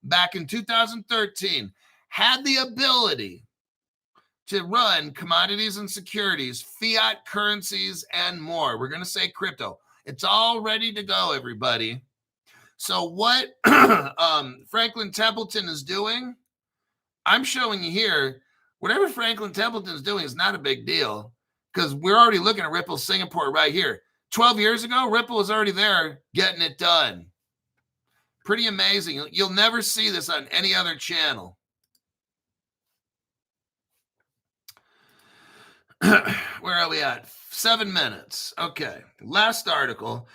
back in 2013, had the ability to run commodities and securities, fiat currencies, and more. We're going to say crypto. It's all ready to go, everybody. So what Franklin Templeton is doing, I'm showing you here, whatever Franklin Templeton is doing is not a big deal because we're already looking at Ripple Singapore right here. 12 years ago, Ripple was already there getting it done. Pretty amazing. You'll never see this on any other channel. Where are we at? 7 minutes. Okay. Last article.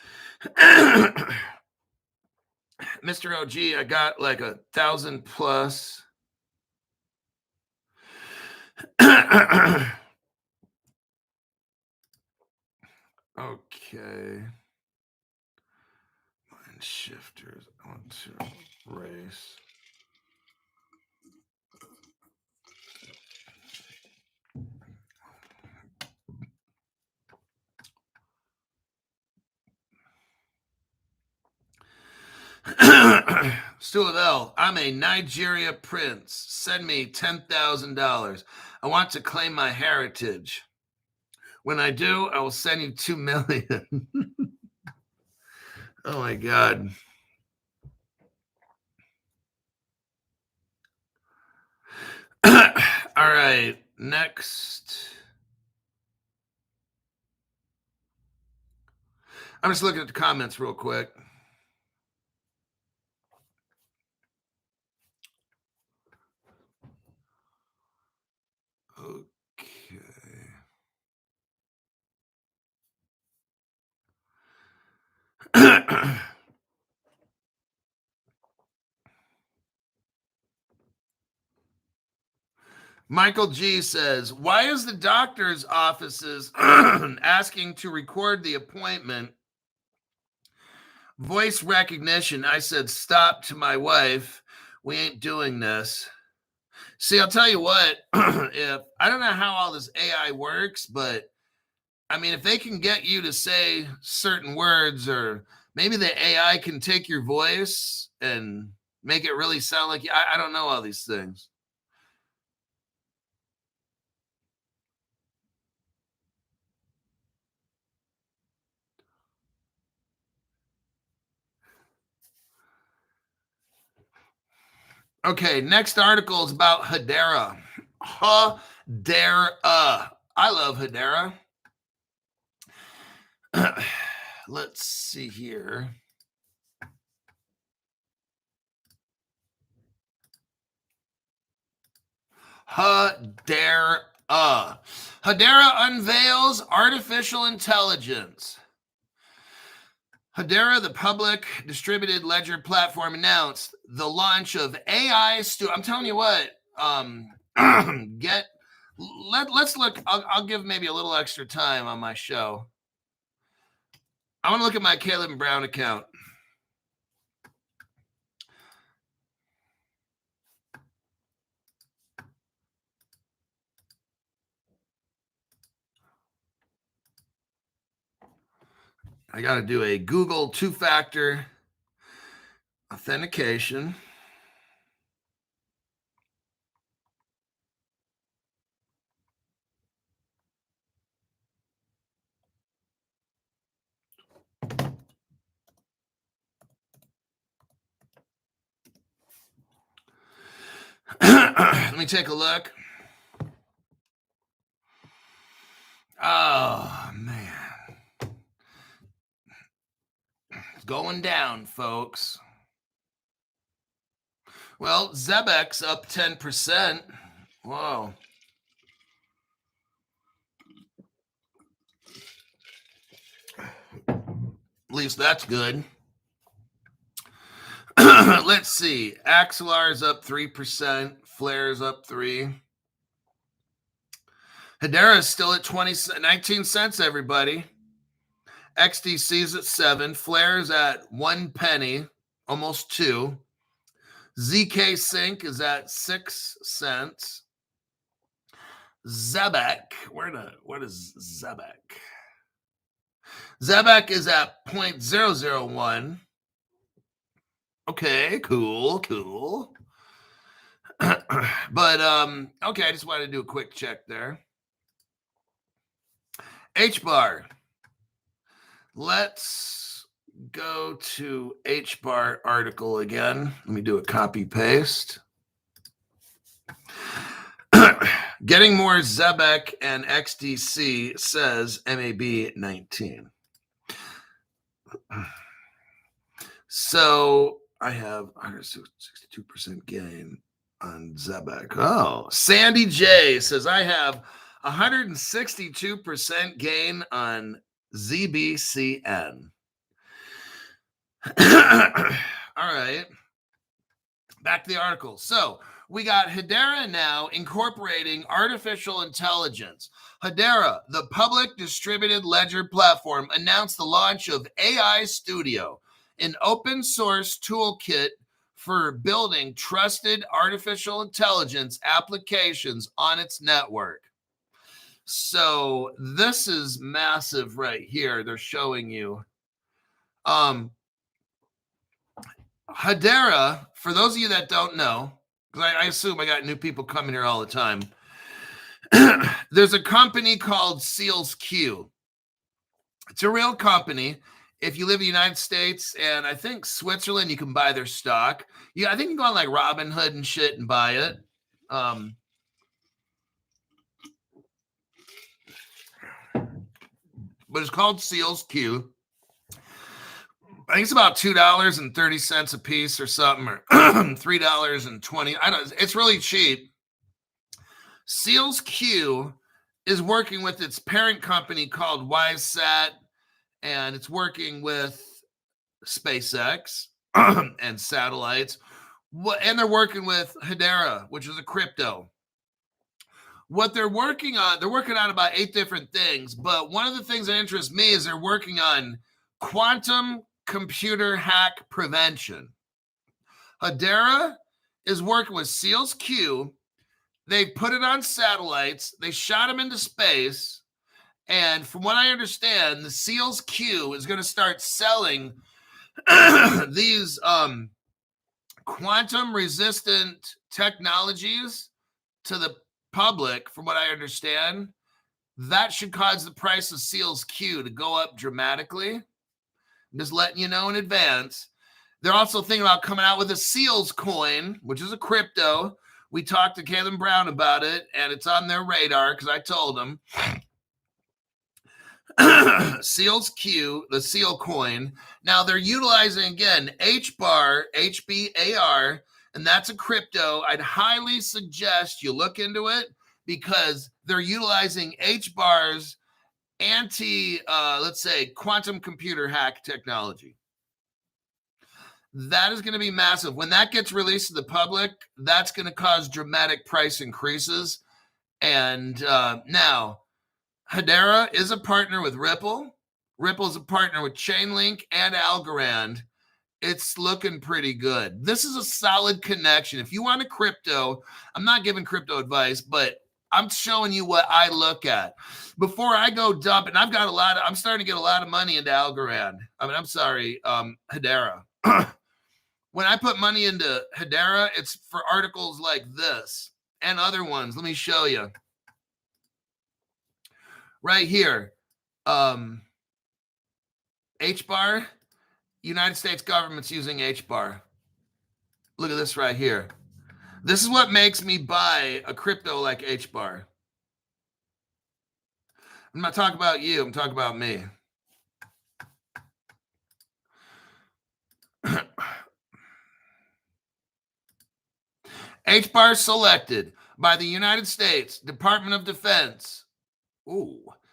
Mr. OG, I got like 1,000 plus. Okay. Mind shifters. I want to race. Stuavell, I'm a Nigeria prince. Send me $10,000. I want to claim my heritage. When I do, I will send you 2 million. Oh my God. All right, next. I'm just looking at the comments real quick. Okay. Michael G says, why is the doctor's offices asking to record the appointment? Voice recognition. I said, stop to my wife. We ain't doing this. See, I'll tell you what, if I don't know how all this AI works, but I mean, if they can get you to say certain words, or maybe the AI can take your voice and make it really sound like you, I don't know all these things. Okay, next article is about Hedera. Hedera. I love Hedera. Let's see here. Hedera. Hedera unveils artificial intelligence. Hedera, the public distributed ledger platform, announced the launch of AI. I'm telling you what. Let's look. I'll give maybe a little extra time on my show. I want to look at my Caleb and Brown account. I got to do a Google two-factor authentication. Let me take a look. Oh, man. It's going down, folks. Well, Zebek's up 10%. Whoa. At least that's good. Let's see. Axelar's up 3%. Flare's up 3%. Hedera's still at 19 cents, everybody. XDC's at 7. Flare's at 1 penny, almost 2. ZK Sync is at 6 cents. Zebek, what is Zebek? Zebek is at 0.001. Okay, cool. But okay, I just wanted to do a quick check there. HBAR. Let's go to HBAR article again. Let me do a copy paste. Getting more Zebek and XDC, says MAB 19. So I have 162% gain on Zebek. Oh, Sandy J says I have 162% gain on ZBCN. All right. Back to the article. So we got Hedera now incorporating artificial intelligence. Hedera, the public distributed ledger platform, announced the launch of AI Studio, an open source toolkit for building trusted artificial intelligence applications on its network. So this is massive right here. They're showing you. Hedera, for those of you that don't know, because I assume I got new people coming here all the time, there's a company called SealsQ. It's a real company. If you live in the United States and I think Switzerland, you can buy their stock. Yeah, I think you can go on like Robinhood and shit and buy it. But it's called SealsQ. I think it's about $2.30 a piece or something, or $3.20. I don't. It's really cheap. Seals Q is working with its parent company called WiseSat, and it's working with SpaceX and satellites. And they're working with Hedera, which is a crypto. What they're working on about 8 different things, but one of the things that interests me is they're working on quantum computer hack prevention. Hedera is working with Seals Q. They put it on satellites. They shot them into space. And from what I understand, the Seals Q is going to start selling these quantum resistant technologies to the public. From what I understand, that should cause the price of Seals Q to go up dramatically. I'm just letting you know in advance. They're also thinking about coming out with a Seals coin, which is a crypto. We talked to Kalen Brown about it, and it's on their radar because I told them. Seals Q, the Seal coin. Now they're utilizing, again, HBAR, HBAR, and that's a crypto. I'd highly suggest you look into it because they're utilizing HBAR's let's say, quantum computer hack technology. That is going to be massive. When that gets released to the public, that's going to cause dramatic price increases. And now, Hedera is a partner with Ripple. Ripple is a partner with Chainlink and Algorand. It's looking pretty good. This is a solid connection. If you want a crypto, I'm not giving crypto advice, but I'm showing you what I look at. Before I go dump, and I'm starting to get a lot of money into Algorand. Hedera. When I put money into Hedera, it's for articles like this and other ones. Let me show you. Right here. HBAR. United States government's using HBAR. Look at this right here. This is what makes me buy a crypto like HBAR. I'm not talking about you. I'm talking about me. HBAR selected by the United States Department of Defense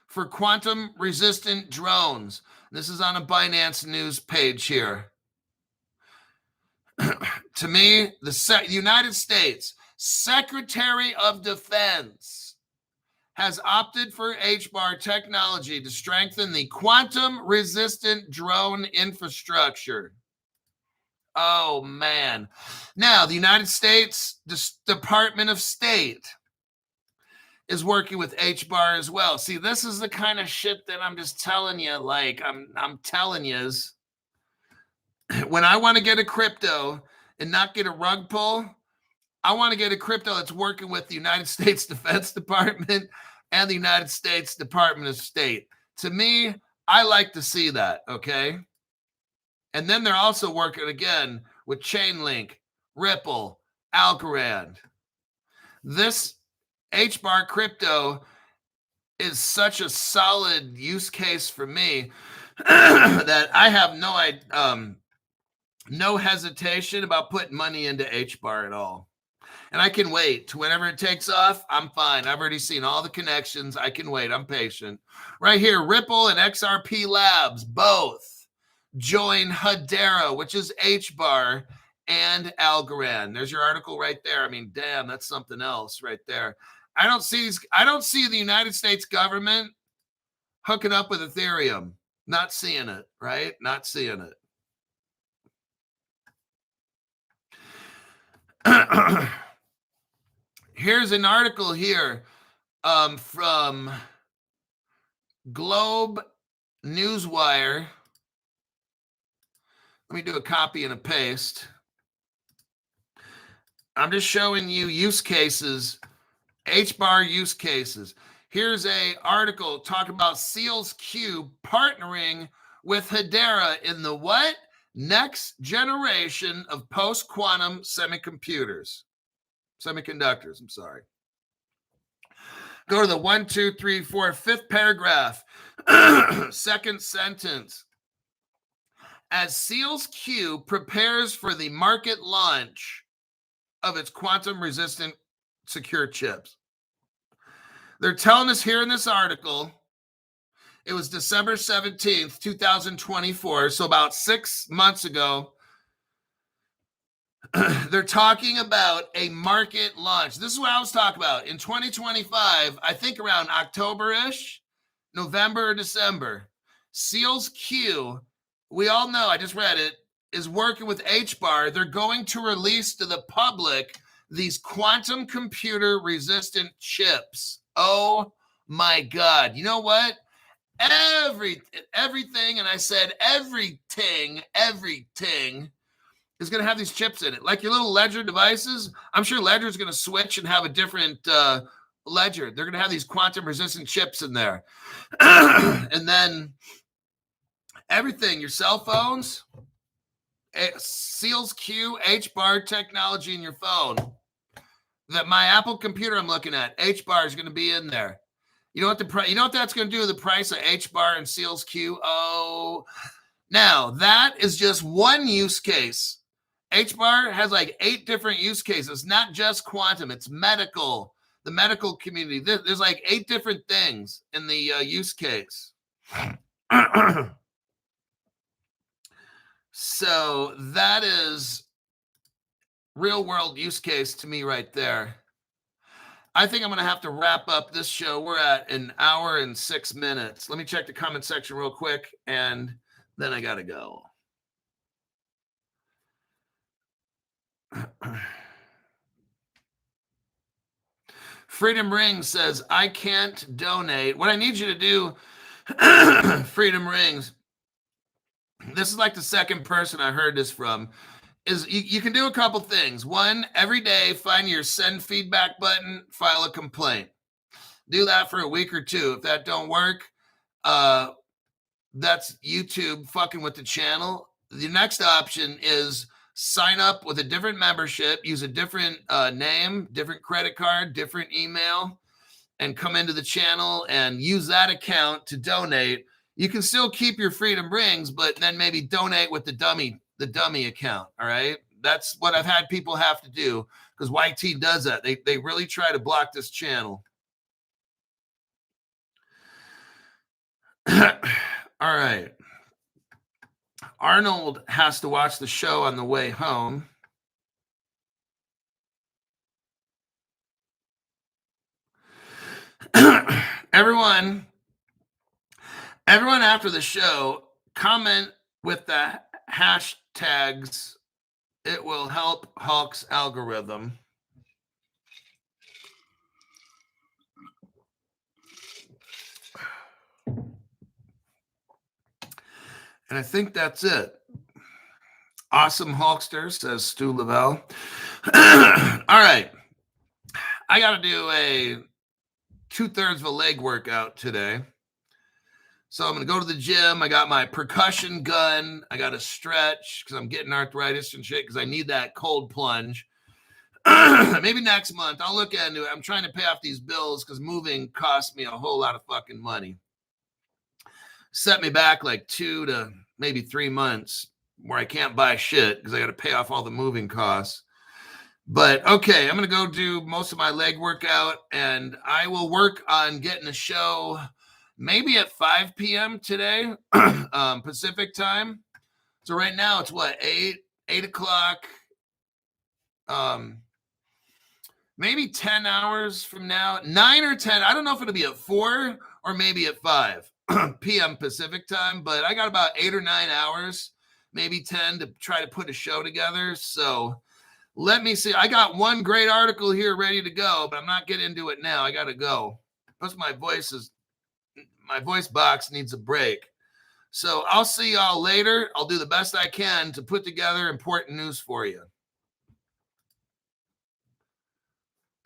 for quantum-resistant drones. This is on a Binance News page here. To me, the United States Secretary of Defense has opted for HBAR technology to strengthen the quantum-resistant drone infrastructure. Oh, man. Now, the United States Department of State is working with HBAR as well. See, this is the kind of shit that I'm just telling you, like, I'm telling you, when I want to get a crypto and not get a rug pull, I want to get a crypto that's working with the United States Defense Department and the United States Department of State. To me, I like to see that, okay? And then they're also working, again, with Chainlink, Ripple, Algorand. This HBAR crypto is such a solid use case for me that I have no hesitation about putting money into HBAR at all. And I can wait to whenever it takes off. I'm fine. I've already seen all the connections. I can wait. I'm patient. Right here, Ripple and XRP Labs, both join Hedera, which is HBAR, and Algorand. There's your article right there. I mean, damn, that's something else right there. I don't see the United States government hooking up with Ethereum. Not seeing it, right? Not seeing it. Here's an article here from Globe Newswire. Let me do a copy and a paste. I'm just showing you use cases, HBAR use cases. Here's an article talking about Seals Q partnering with Hedera in the what? Next generation of post-quantum semiconductors. I'm sorry. Go to the 1, 2, 3, 4, fifth paragraph, second sentence. as SEALSQ prepares for the market launch of its quantum-resistant secure chips. They're telling us here in this article, it was December 17th, 2024, so about 6 months ago, they're talking about a market launch. This is what I was talking about. In 2025, I think around October-ish, November or December, SEALSQ, we all know, I just read it, is working with HBAR. They're going to release to the public these quantum computer resistant chips. Oh my God. You know what? Everything, and I said everything is going to have these chips in it. Like your little Ledger devices, I'm sure Ledger is going to switch and have a different Ledger. They're going to have these quantum resistant chips in there. And then everything, your cell phones, SEALSQ, HBAR technology in your phone. That my Apple computer I'm looking at, HBAR is going to be in there. You know what you know what that's going to do to the price of HBAR and SEALSQ? Oh, now that is just one use case. HBAR has like 8 different use cases, not just quantum. It's medical, the medical community. There's like 8 different things in the use case. So that is real world use case to me right there. I think I'm going to have to wrap up this show. We're at 1 hour and 6 minutes. Let me check the comment section real quick, and then I got to go. Freedom Rings says, I can't donate. What I need you to do, Freedom Rings, this is like the second person I heard this from, is you can do a couple things. One, every day, find your send feedback button, file a complaint. Do that for a week or 2. If that don't work, that's YouTube fucking with the channel. The next option is sign up with a different membership, use a different name, different credit card, different email, and come into the channel and use that account to donate. You can still keep your Freedom Rings, but then maybe donate with the dummy account. All right. That's what I've had people have to do because YT does that. They really try to block this channel. All right. Arnold has to watch the show on the way home. Everyone after the show, comment with the hashtags. It will help Hulk's algorithm. And I think that's it. Awesome Hulkster, says Stu Lavelle. All right. I got to do a 2/3 of a leg workout today. So I'm going to go to the gym. I got my percussion gun. I got to stretch because I'm getting arthritis and shit because I need that cold plunge. Maybe next month I'll look into it. I'm trying to pay off these bills because moving costs me a whole lot of fucking money. Set me back like 2 to maybe 3 months where I can't buy shit because I got to pay off all the moving costs. But okay, I'm going to go do most of my leg workout and I will work on getting a show maybe at 5 p.m. today, Pacific time. So right now it's what, 8 o'clock, maybe 10 hours from now, 9 or 10. I don't know if it'll be at 4 or maybe at 5 p.m. Pacific time, but I got about 8 or 9 hours, maybe 10 to try to put a show together. So let me see. I got one great article here ready to go, but I'm not getting into it now. I got to go. Plus my voice box needs a break. So I'll see y'all later. I'll do the best I can to put together important news for you.